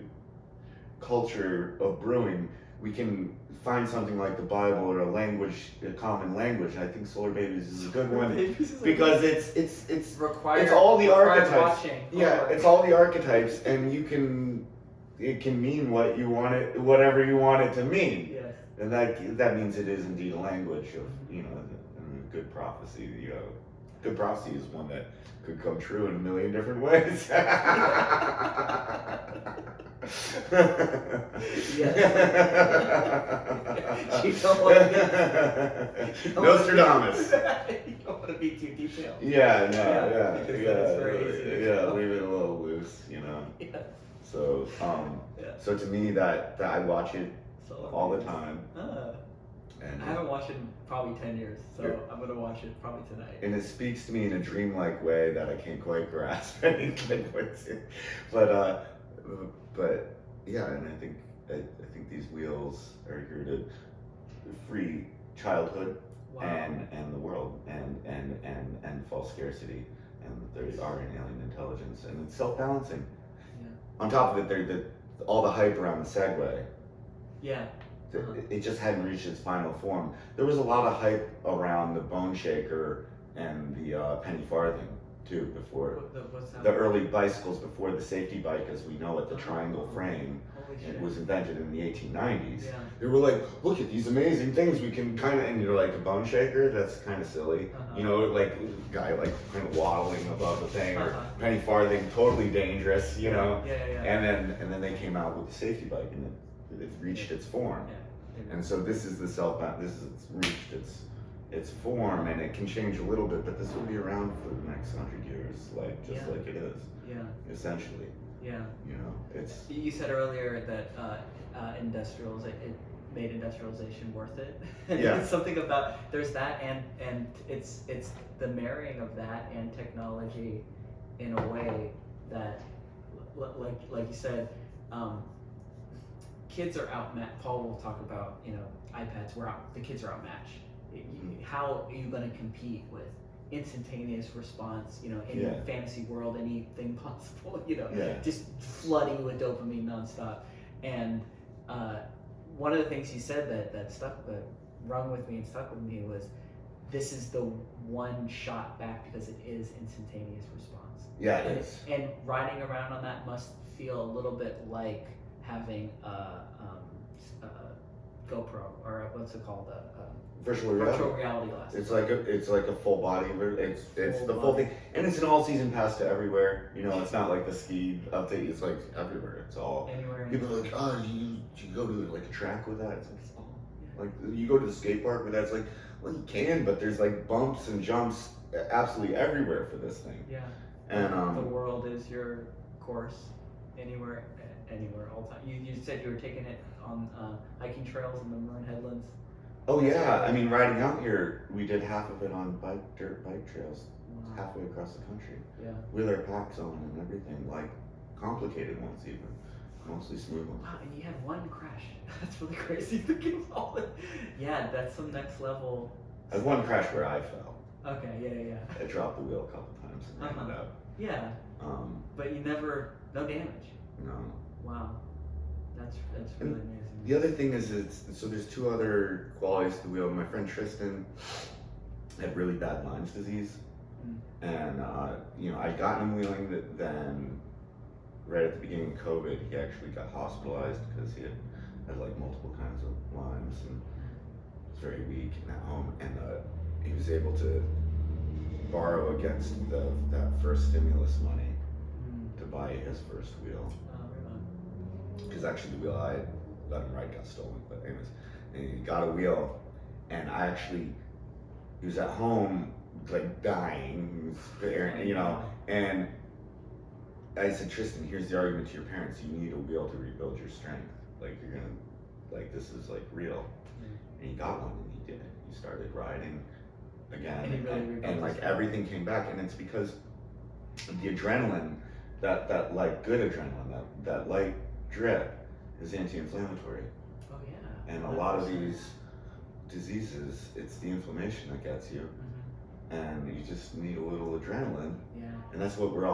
culture of brewing, we can find something like the Bible or a common language. And I think Solar Babies is a good one because it's required. all the required archetypes. watching. Yeah, it's all the archetypes, and it can mean whatever you want it to mean. Yes. And that means it is indeed a language of and good prophecy. Good prophecy is one that could come true in a million different ways. You don't want to Nostradamus. You don't want to be too detailed. Yeah, Because then it's very easy to tell. leave it a little loose, Yeah. So, Yeah. so to me, that I watch it Solar all the Babies. time, and I haven't watched it in probably 10 years, so Yeah. I'm gonna watch it probably tonight. and it speaks to me in a dreamlike way that I can't quite grasp. But yeah, and I think these wheels are here to free childhood Wow. and the world and false scarcity, and there are an alien intelligence, and it's self-balancing. Yeah. On top of it, all the hype around the Segway. Yeah. It just hadn't reached its final form. There was a lot of hype around the Bone Shaker and the penny farthing too before. What's that? The early bicycles before the safety bike as we know it, the triangle frame. Holy shit. It was invented in the 1890s. Yeah. They were like, look at these amazing things we can and you're like, a bone shaker? That's kind of silly. Like a guy like kind of waddling above the thing, or penny farthing, totally dangerous, Yeah. And then they came out with the safety bike, and it reached its form. Yeah. And so this is it's reached its form, and it can change a little bit, but this will be around for the next 100 years, like it is. Yeah. Essentially. Yeah. It's. You said earlier that it made industrialization worth it. Yeah. It's something about there's that and it's the marrying of that and technology in a way that like you said, kids are outmatched. Paul will talk about iPads. The kids are outmatched. How are you going to compete with instantaneous response? Any fantasy world, anything possible. Just flooding you with dopamine nonstop. And one of the things he said that rung with me and stuck with me was, this is the one shot back because it is instantaneous response. Yeah, it is. And riding around on that must feel a little bit like having a GoPro, or what's it called? Virtual reality glasses. It's like a full body. It's the full thing, and it's an all season pass to everywhere. It's not like the ski update. It's like everywhere. It's all anywhere. People are like, oh, you go to like a track with that? It's like you go to the skate park with that? It's like, well, you can, but there's like bumps and jumps absolutely everywhere for this thing. Yeah. And the world is your course, anywhere, all the time. You said you were taking it on hiking trails in the Marin Headlands. Oh yeah, I mean, riding out here, we did half of it on dirt bike trails, halfway across the country. Yeah. With our packs on and everything, like complicated ones even, mostly smooth ones. Wow, and you had one crash. That's really crazy. Yeah, that's some next level. I had one crash where I fell. Okay, yeah. I dropped the wheel a couple times and ran it out. Yeah. But you never, no damage. No. Wow. That's really amazing. The other thing is, so there's two other qualities to the wheel. My friend Tristan had really bad Lyme's disease, and I'd gotten him wheeling. Then, right at the beginning of COVID, he actually got hospitalized because he had like multiple kinds of Lyme's and was very weak and at home. And he was able to borrow against that first stimulus money to buy his first wheel. Because actually the wheel I had let him ride got stolen, but anyways, and he got a wheel, and he was at home like dying, and I said, Tristan, here's the argument to your parents: you need a wheel to rebuild your strength. Like you're gonna, like this is like real. And he got one, and he did it. He started riding again, and like everything came back, and it's because the adrenaline, that like good adrenaline, that light drip is anti-inflammatory. Oh yeah. And a lot of these diseases, it's the inflammation that gets you. and you just need a little adrenaline. Yeah. And that's what we're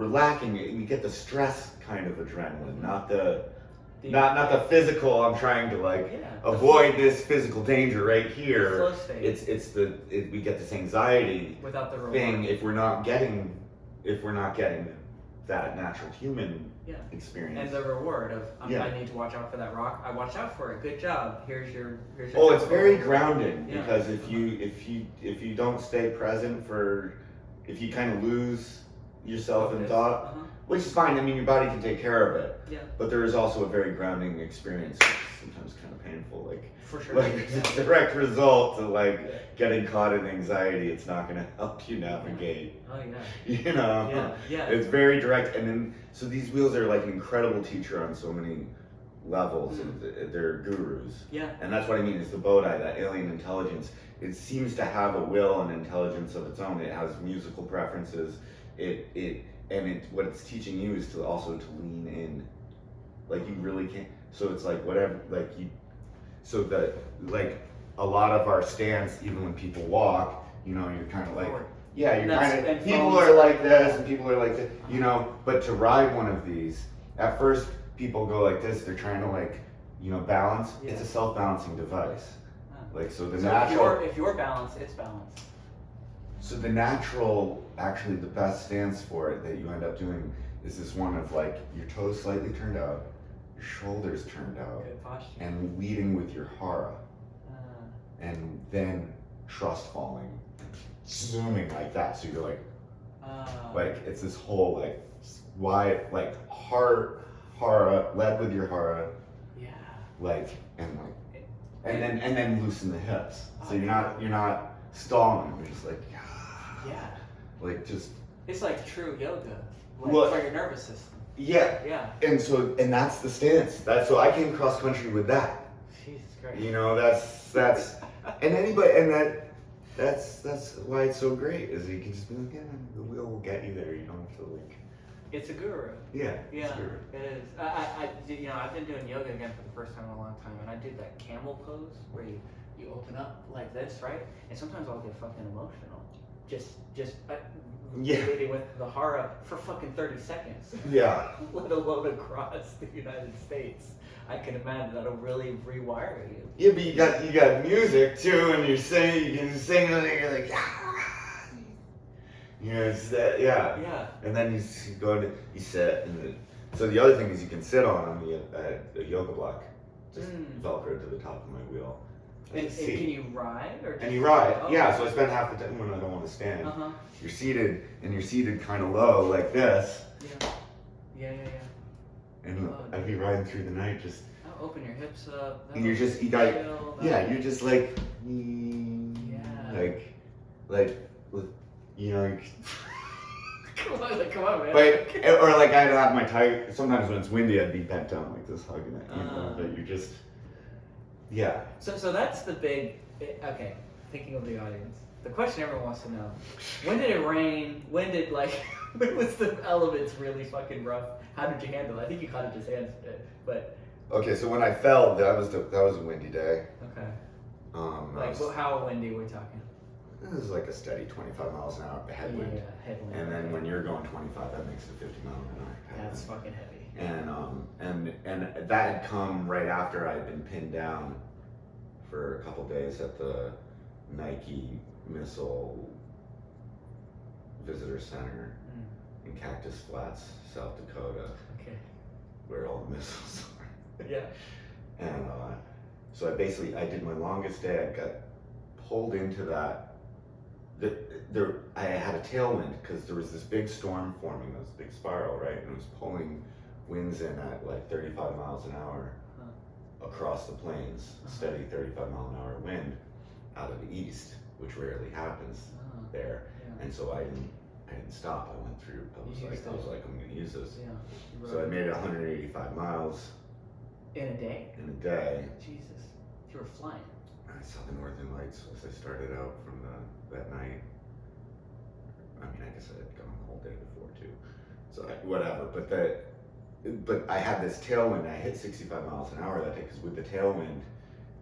lacking. We get the stress kind of adrenaline, not the physical. I'm trying to avoid this physical danger right here. Flow state. We get this anxiety without the reward thing if we're not getting that natural human experience. And the reward of I need to watch out for that rock. I watched out for it. Good job. Here's your. Oh, it's very grounding because if you don't stay present if you kind of lose yourself in thought, which is fine. I mean, your body can take care of it. Yeah. But there is also a very grounding experience, which is sometimes kind of painful. For sure. It's a direct result of getting caught in anxiety. It's not going to help you navigate. Oh yeah. Yeah. It's very direct, and then so these wheels are like an incredible teacher on so many levels. They're gurus. Yeah. And that's what I mean is the Bodhi, that alien intelligence. It seems to have a will and intelligence of its own. It has musical preferences. What it's teaching you is to also to lean in. You really can't. So it's whatever. So that a lot of our stance, even when people walk, you're kind of you're kind of. People are like this, and people are like this, But to ride one of these, at first people go like this. They're trying to balance. Yeah. It's a self-balancing device. So if you're balanced, it's balanced. So the natural, actually the best stance for it that you end up doing is this one of your toes slightly turned out, your shoulders turned out, good posture, and leading with your hara, and then trust falling, zooming like that. So you're it's this whole wide hara, led with your hara, and then loosen the hips. So you're not stalling. You're just it's like true yoga, for your nervous system. Yeah. And that's the stance. So I came cross country with that. Jesus Christ. That's that's why it's so great. Is you can just be the wheel will get you there. You don't have to It's a guru. Yeah. Yeah. It is. I've been doing yoga again for the first time in a long time, and I do that camel pose where you open up like this, right? And sometimes I'll get fucking emotional. Just relating with the hara for fucking 30 seconds. Yeah. Let alone across the United States. I can imagine that'll really rewire you. Yeah, but you got music too, and you can sing, and you're like, it's that, Yeah. And then you sit, so the other thing is you can sit on the yoga block, just velcro to the top of my wheel. And can you ride? And you ride, so I spend half the time when I don't want to stand. You're seated kind of low like this. Yeah. And I'd be riding through the night just. Open your hips up. And you're just you're just Come on, man. Or I'd have my tiger. Sometimes when it's windy, I'd be bent down like this, hugging it. But you're just. Yeah. So that's the big. Okay, thinking of the audience. The question everyone wants to know: when did it rain? When was the elements really fucking rough? How did you handle it? I think you caught it just answered it, but. Okay, so when I fell, that was a windy day. Okay. How windy are we talking? It was a steady 25 miles an hour headwind. Yeah, headwind. And then when you're going 25, that makes it 50 miles an hour headwind. That's fucking heavy. And that had come right after I'd been pinned down for a couple days at the Nike Missile Visitor Center in Cactus Flats, South Dakota. Okay. Where all the missiles are. Yeah. And so I did my longest day. I got pulled into that. I had a tailwind because there was this big storm forming, this big spiral, right? And it was pulling winds in at 35 miles an hour across the plains, steady 35 mile an hour wind out of the east, which rarely happens there. Yeah. And so I didn't stop. I went through. I was like, I'm going to use this. Yeah. So I made it 185 miles. In a day? In a day. Jesus. You were flying. I saw the northern lights as I started out from that night. I mean, I guess I had gone the whole day before too. So whatever. But I had this tailwind. I hit 65 miles an hour that day because with the tailwind,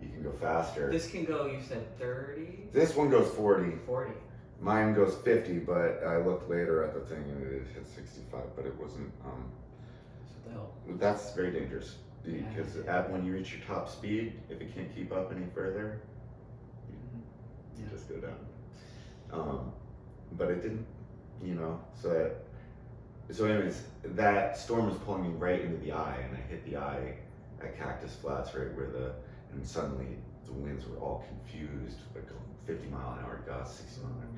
you can go faster. This can go, you said 30? This one goes 40. 40. Mine goes 50, but I looked later at the thing and it hit 65, but it wasn't. What the hell? That's very dangerous because when you reach your top speed, if it can't keep up any further, you just go down. But it didn't, So anyways, that storm was pulling me right into the eye, and I hit the eye at Cactus Flats, right where and suddenly the winds were all confused, like 50-mile-an-hour gusts, 60-mile-an-hour,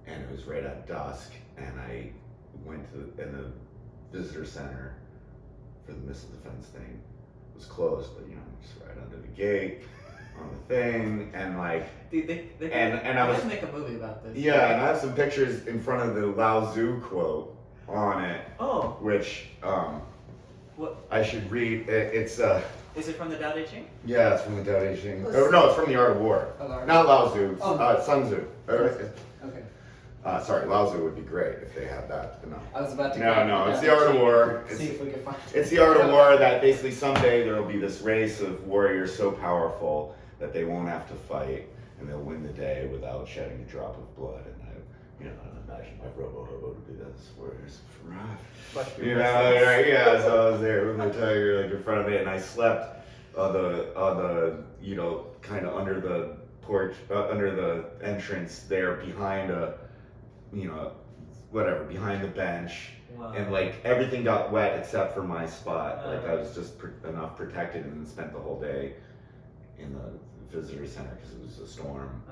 and it was right at dusk, and I went to the visitor center for the missile defense thing was closed, but just right under the gate on the thing, and like, and I was make a movie about this. Yeah, and I have some pictures in front of the Lao Tzu quote on it. Oh. Which what? I should read. It's Is it from the Tao Te Ching? Yeah, it's from the Tao Te Ching. No, it's from the Art of War. Oh, not Lao Tzu. Sun Tzu. Okay. Sorry, Lao Tzu would be great if they had that, but no. I was about to. No, it's the Art of War. See if we can find it. It's the Art of War that basically someday there will be this race of warriors so powerful that they won't have to fight, and they'll win the day without shedding a drop of blood. And I imagine my robo-hobo to be this warriors from so I was there with my tiger like in front of it, and I slept on the kind of under the porch, under the entrance there behind behind the bench. Wow. And like everything got wet except for my spot. Like I was just enough protected, and spent the whole day in the visitor center because it was a storm,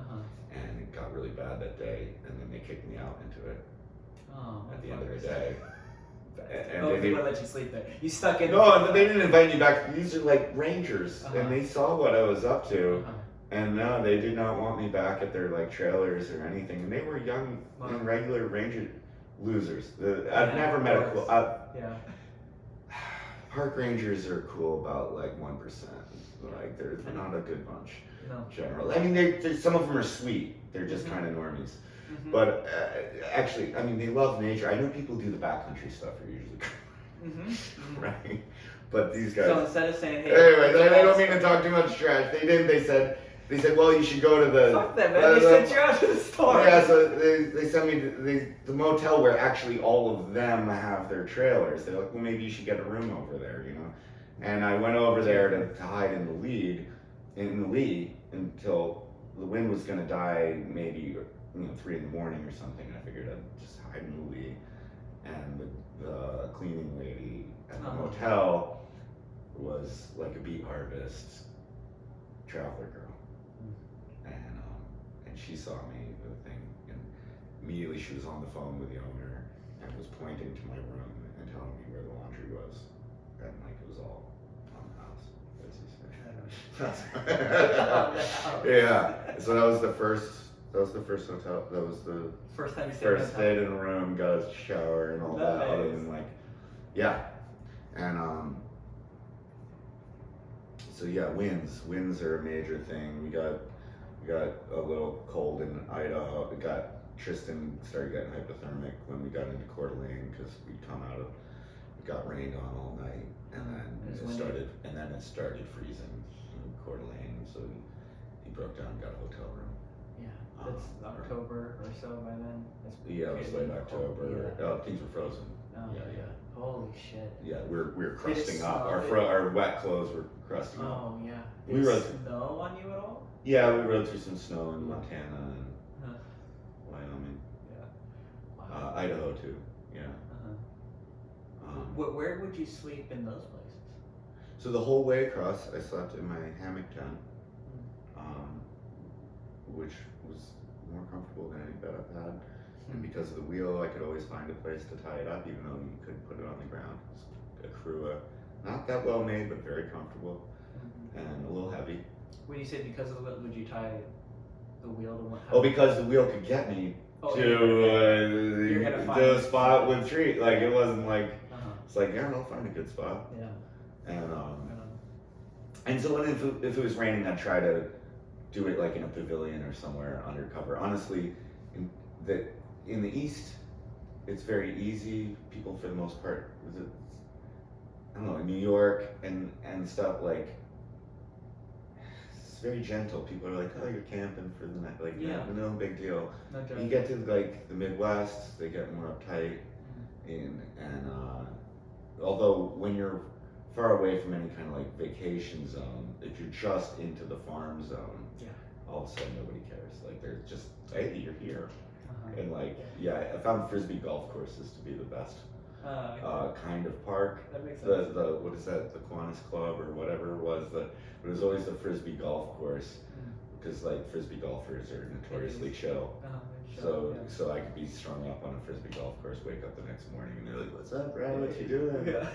and it got really bad that day, and then they kicked me out into it at the end of the day. And they didn't let you sleep there. You stuck in. No, they didn't invite me back. These are like rangers, and they saw what I was up to, and no, they did not want me back at their like trailers or anything. And they were young and regular ranger losers. I've never met a cool. Park rangers are cool about like 1%. Like they're not a good bunch. No. Generally, I mean, some of them are sweet. They're just kind of normies. But actually, I mean, they love nature. I know people do the backcountry stuff are usually right. But these guys. So instead of saying, hey. Anyway, I don't mean to talk too much trash. They didn't. They said, well, you should go to the. Fuck them, man. They sent you out to the store. Yeah, so they sent me to the motel where actually all of them have their trailers. They're like, well, maybe you should get a room over there, And I went over there to hide in the lee, until the wind was gonna die, maybe 3 in the morning or something. I figured I'd just hide in the lee, and the cleaning lady at the motel was like a beet harvest traveler girl, and she saw me with the thing, and immediately she was on the phone with the owner and was pointing to my room and telling me where the laundry was, and like it was all on the house, as you say. Yeah. So that was the first hotel. That was the first time you stayed in a room, got a shower and all that. Other than so yeah, winds are a major thing. We got a little cold in Idaho. Tristan started getting hypothermic when we got into Coeur d'Alene because we got rained on all night, and then it started freezing in Coeur d'Alene, so he broke down and got a hotel room. Yeah, it's October or so by then. It was late October. Yeah. Things were frozen. Oh, yeah. Holy shit. Yeah, we were crusting up. Our wet clothes were crusting up. Oh yeah. We rode snow on you at all? Yeah, we rode through some snow in Montana and Wyoming. Yeah. Wow. Idaho too. Yeah. Where would you sleep in those places? So the whole way across, I slept in my hammock tent, which was more comfortable than any bed I've had. And because of the wheel, I could always find a place to tie it up, even though you couldn't put it on the ground. It was a Crua, not that well made, but very comfortable, and a little heavy. When you say because of the wheel, would you tie the wheel to what? Because the wheel could get me to the spot with tree. Like it wasn't like it's like I'll find a good spot. Yeah. And so if it was raining, I'd try to do it like in a pavilion or somewhere undercover. Honestly, in the East, it's very easy. People, for the most part, I don't know, in New York and stuff, like it's very gentle. People are like, oh, you're camping for the night. Like, Yeah. no big deal. No You judgment. get to like the Midwest, they get more uptight. And although when you're far away from any kind of like vacation zone, if you're just into the farm zone, Yeah. all of a sudden nobody cares. Like they're just, hey, you're here. Uh-huh. And like, yeah, I found frisbee golf courses to be the best kind of park. That makes sense. The what is that? The Kiwanis Club or whatever it was. It was always the frisbee golf course because like frisbee golfers are notoriously chill. So I could be strung up on a frisbee golf course, wake up the next morning, and they're like, "What's up, bro? What you doing?" Yeah.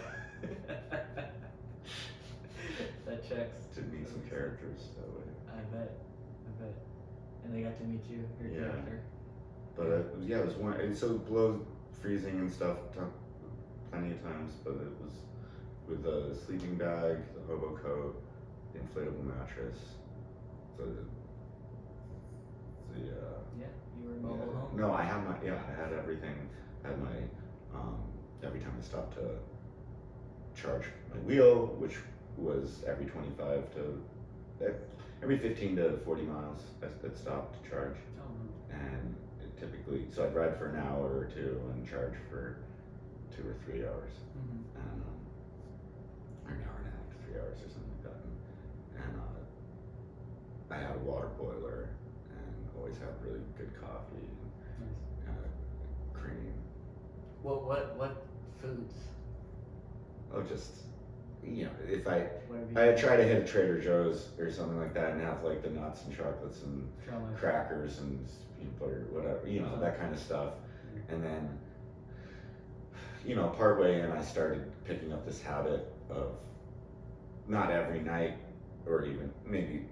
That checks. To meet some characters that way. I bet. And they got to meet you, your character. But yeah, it was one. It's so below freezing and stuff, plenty of times. But it was with the sleeping bag, the hobo coat, the inflatable mattress, Yeah, you were mobile home. No, I had I had everything. I had my every time I stopped to charge my wheel, which was every 15 to 40 miles, I'd stop to charge. Oh. And it typically, so I'd ride for an hour or two and charge for 2 or 3 hours. And, or an hour and a half to 3 hours or something like that. And I had a water boiler and always had really good coffee and cream. What foods? Oh, just, if I try to hit a Trader Joe's or something like that and have like the nuts and chocolates and crackers and peanut butter, whatever, that kind of stuff. And then, partway in, I started picking up this habit of not every night or even maybe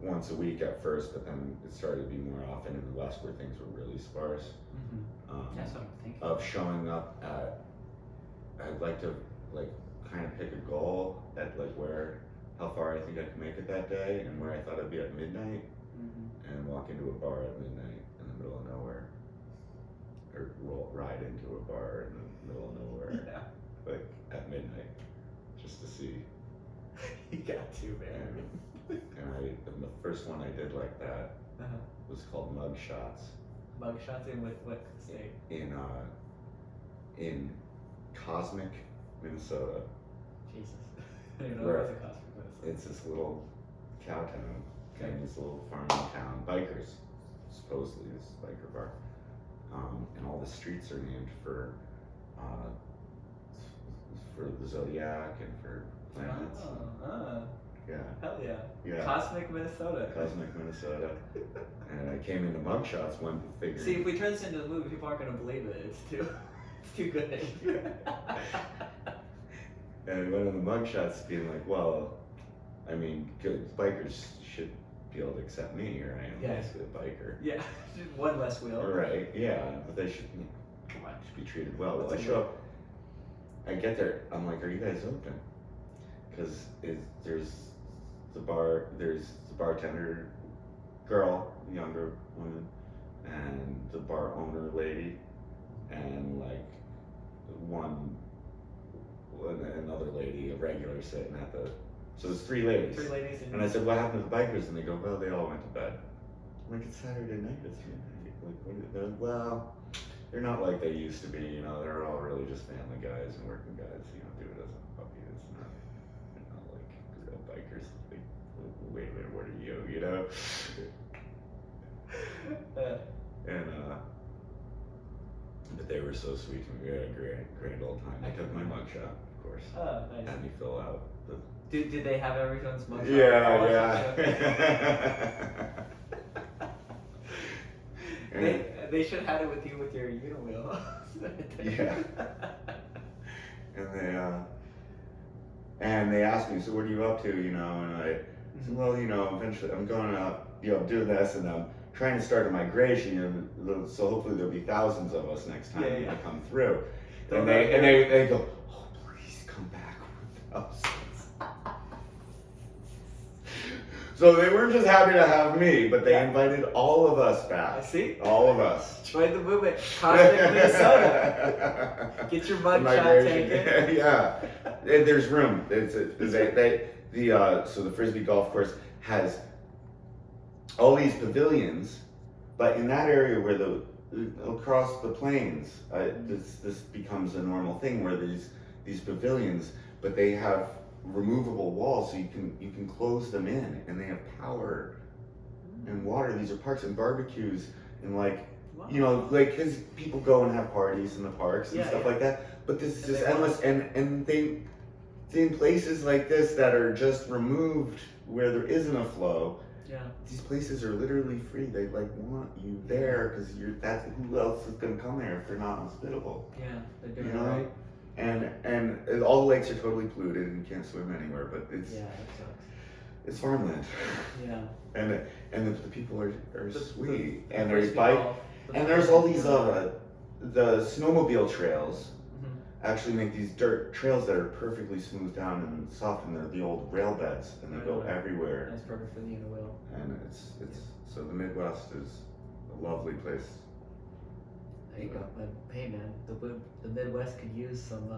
once a week at first, but then it started to be more often in the West where things were really sparse. That's what I'm thinking. Of showing up I'd like to kind of pick a goal at how far I think I could make it that day and where I thought I'd be at midnight and walk into a bar at midnight in the middle of nowhere or ride into a bar in the middle of nowhere at midnight just to see. You got to, man. And the first one I did like that was called Mug Shots. Mug shots in what state? In Cosmic, Minnesota. Jesus. I don't even know where's the Cosmic, Minnesota. It's this little cow town, and this little farming town. Bikers, supposedly, this biker bar. And all the streets are named for the zodiac and for planets. Yeah. Hell yeah. Yeah. Cosmic, Minnesota. Cosmic, Minnesota. And I came into Mug Shots one figure. See, if we turn this into a movie, people aren't gonna believe it. It's too good. And we went into Mug Shots being like, well, I mean, good bikers should be able to accept me. Here I am, basically a biker. Yeah, just one less wheel. Right, yeah, but they should, come on, should be treated well. Well, I show up, I get there, I'm like, are you guys open? Because there's the bartender girl, younger woman, and the bar owner lady, and another lady, a regular sitting at so there's 3 ladies. 3 ladies. And I said, what happened to the bikers? And they go, well, they all went to bed. I'm like, it's Saturday night, it's midnight. They're like, well, they're not like they used to be, they're all really just family guys and working guys, do it as a puppy. It's not, like real bikers. Like, wait a minute, what are you, And, but they were so sweet to me. We had a grand old time. They took my mugshot, of course. Oh, nice. Had me fill out the... Did they have everyone's mugshot? Yeah. They should have had it with you with your uniwheel. Yeah. And they asked me, so what are you up to, And I said, well, eventually I'm going up, doing this, and I'm trying to start a migration, so hopefully there'll be thousands of us next time when I come through. And they go, oh, please come back with thousands. So they weren't just happy to have me, but they invited all of us back. See? All of us. Join the movement. Cosmic, Minnesota. Get your mugshot taken. Yeah. There's room. So the Frisbee golf course has all these pavilions, but in that area where across the plains, this becomes a normal thing where these pavilions, but they have removable walls, so you can close them in, and they have power and water. These are parks and barbecues and like, Wow. you know, like, cause people go and have parties in the parks and Yeah, stuff yeah. like that. But this is And just they endless, and they in places like this that are just removed where there isn't a flow. Yeah. These places are literally free. They like want you there because who else is gonna come there if they're not hospitable? Yeah, they're doing You it know? right. And all the lakes are totally polluted and you can't swim anywhere. But Yeah, that sucks. it's farmland. Yeah. And the people are sweet, and first there's bike, people- and there's all these the snowmobile trails Mhm. actually make these dirt trails that are perfectly smoothed down and soft, and they're the old rail beds, and they go Right. everywhere. That's perfect for the uniwheel. And it's so the Midwest is a lovely place. There you go. But hey, man, the Midwest could use some.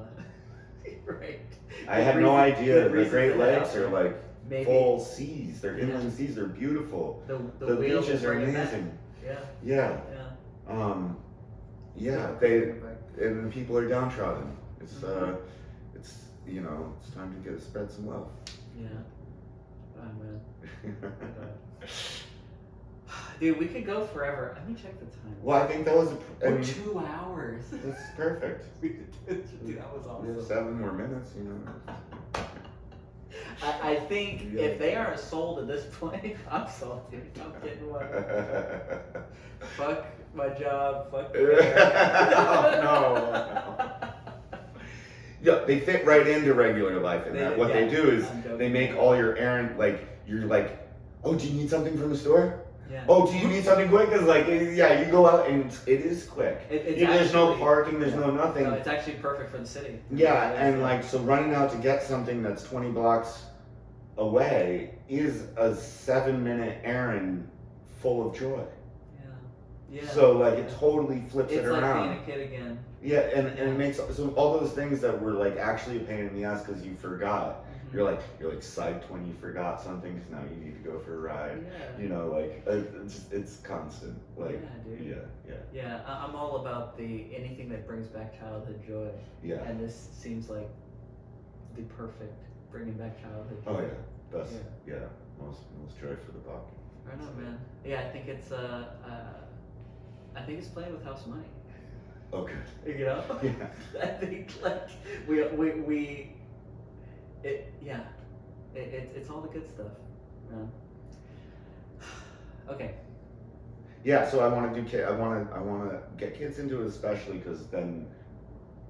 Right. I had Good no reason- idea good the reason Great to head Lakes out are there. like Maybe full seas. They're Yeah. inland seas. They're beautiful. the wheel beaches will are bring it back. amazing. Yeah. Yeah. Yeah. Yeah. Bring They it back. and the people are downtrodden. It's Mhm. it's it's time to spread some love. Yeah. Oh man. Dude, we could go forever. Let me check the time. Well, I think that was We're 2 hours. that's perfect. Dude, that was We have awesome. 7 more minutes, I think Yeah. if they aren't sold at this point, I'm sold, dude. I'm getting one. Fuck my job. Fuck. Oh, no. Yeah, they fit right into regular life, and what they do is I'm joking. they make all your errand, like, you're like, oh, do you need something from the store? Yeah. Oh, do you need something quick? Cause like, yeah, you go out and it is quick. There's no actually- parking, there's no nothing. No, it's actually perfect for the city. Yeah, and like, so running out to get something that's 20 blocks away is a 7-minute errand full of joy. Yeah. Yeah. So like, it totally flips It's it like around. being a kid again. Yeah, and it makes, so all those things that were like actually a pain in the ass because you forgot. Mhm. You're like psyched when you forgot something because now you need to go for a ride. Yeah. Like, it's constant. Like, Yeah, dude. yeah. Yeah, I'm all about anything that brings back childhood joy. Yeah. And this seems like the perfect bringing back childhood joy. Oh yeah, best. Yeah, most joy for the buck. Right on, man. Yeah, I think it's playing with house money. Okay. You know? Yeah. I think like it's all the good stuff, man. Okay. Yeah, so I want to do I want to get kids into it, especially because then,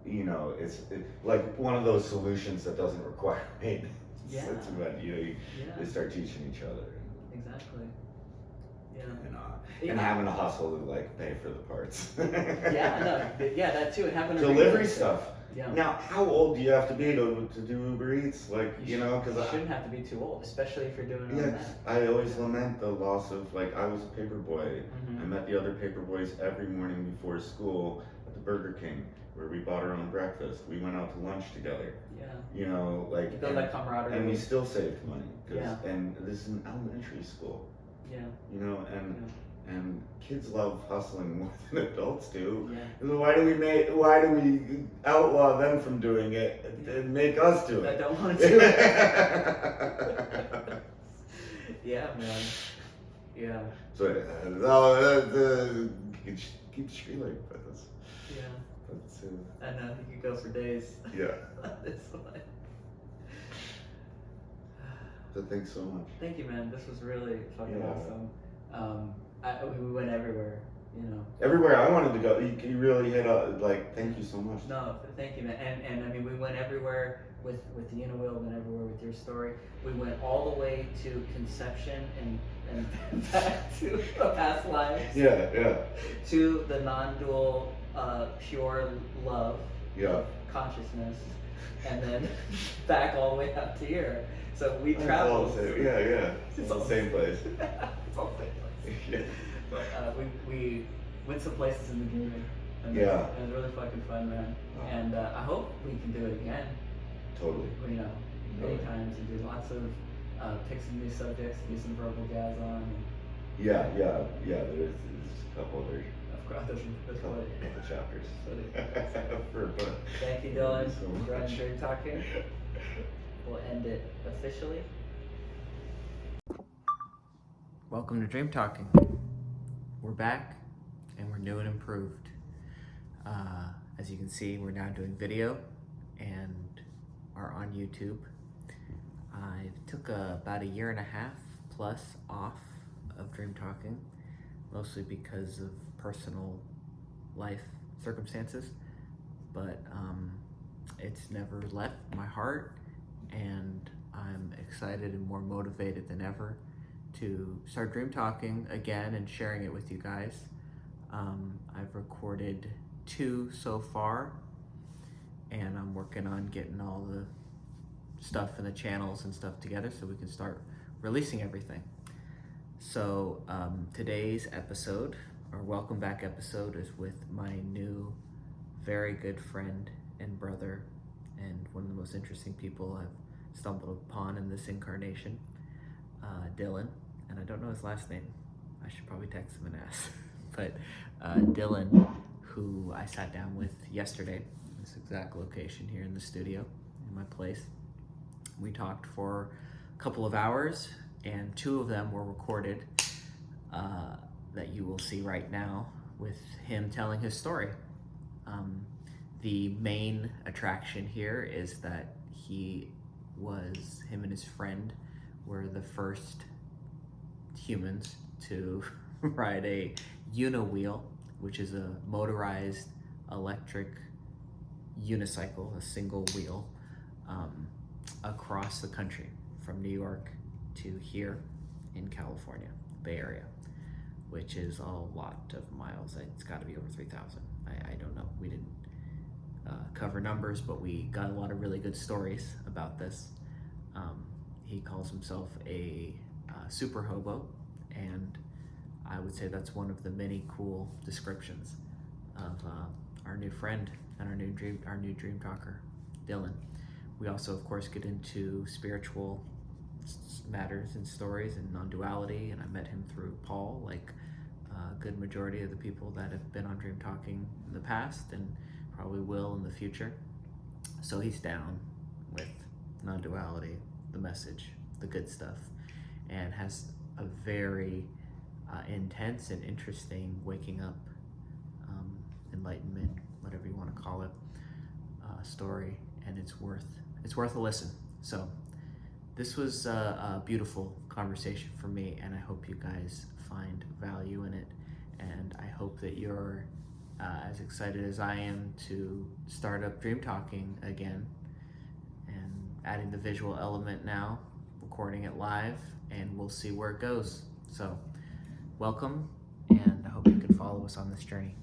it's like one of those solutions that doesn't require maintenance. Yeah. That's when you start teaching each other. Exactly. Yeah. And having to hustle to like pay for the parts. Yeah, no, yeah, that too. It happened. Delivery stuff. Yeah. Now, how old do you have to be to do Uber Eats? Like, because you shouldn't have to be too old, especially if you're doing it on yeah, that. I always lament the loss of, like, I was a paper boy. Mhm. I met the other paper boys every morning before school at the Burger King, where we bought our own breakfast. We went out to lunch together. Yeah. Like, You build that camaraderie. and we still saved money. Yeah. And this is an elementary school. Yeah. And kids love hustling more than adults do. Yeah. Why do we outlaw them from doing it and make us do I it? don't want to do it. Yeah, man. Yeah. So keep streaming, but that's I know you could go for days. yeah. on this one. So thanks so much. Thank you, man. This was really fucking Yeah. awesome. We went everywhere, Everywhere I wanted to go, you really hit thank you so much. No, thank you, man. And I mean, we went everywhere with the uniwheel, went everywhere with your story. We went all the way to conception and back to a past life. Yeah. To the non-dual, pure love, Yeah. consciousness, and then back all the way out to here. So we It's all traveled. the same. Yeah. It's all the same place. It's all the same place. Yeah. But we went some places in the beginning. And Yeah. it was really fucking fun, man. Wow. And I hope we can do it again. Totally. Many Really. times, and do lots of pick some new subjects, do some verbal jazz on. Yeah. There's a couple other Of course, that's couple funny. chapters. Funny. For a book. Thank you, Thank Dylan. you so For much. Dream Talking. We'll end it officially. Welcome to Dream Talking. We're back and we're new and improved. As you can see, we're now doing video and are on YouTube. I took about a year and a half plus off of Dream Talking, mostly because of personal life circumstances, but it's never left my heart, and I'm excited and more motivated than ever to start Dream Talking again and sharing it with you guys. I've recorded 2 so far, and I'm working on getting all the stuff and the channels and stuff together so we can start releasing everything. So today's episode, our welcome back episode, is with my new very good friend and brother, and one of the most interesting people I've stumbled upon in this incarnation, Dylan. And I don't know his last name. I should probably text him and ask. But Dylan, who I sat down with yesterday, this exact location here in the studio, in my place. We talked for a couple of hours, and 2 of them were recorded that you will see right now with him telling his story. The main attraction here is that him and his friend were the first humans to ride a uniwheel, which is a motorized electric unicycle, a single wheel, across the country from New York to here in California, Bay Area, which is a lot of miles. It's got to be over 3,000. I don't know. We didn't cover numbers, but we got a lot of really good stories about this. He calls himself a super hobo, and I would say that's one of the many cool descriptions of our new friend and our new dream talker, Dylan. We also, of course, get into spiritual matters and stories and non-duality, and I met him through Paul, like a good majority of the people that have been on Dream Talking in the past and probably will in the future. So he's down with non-duality, the message, the good stuff, and has a very intense and interesting waking up, enlightenment, whatever you want to call it, story, and it's worth a listen. So this was a beautiful conversation for me, and I hope you guys find value in it, and I hope that you're as excited as I am to start up Dream Talking again, and adding the visual element now, recording it live, and we'll see where it goes. So welcome, and I hope you can follow us on this journey.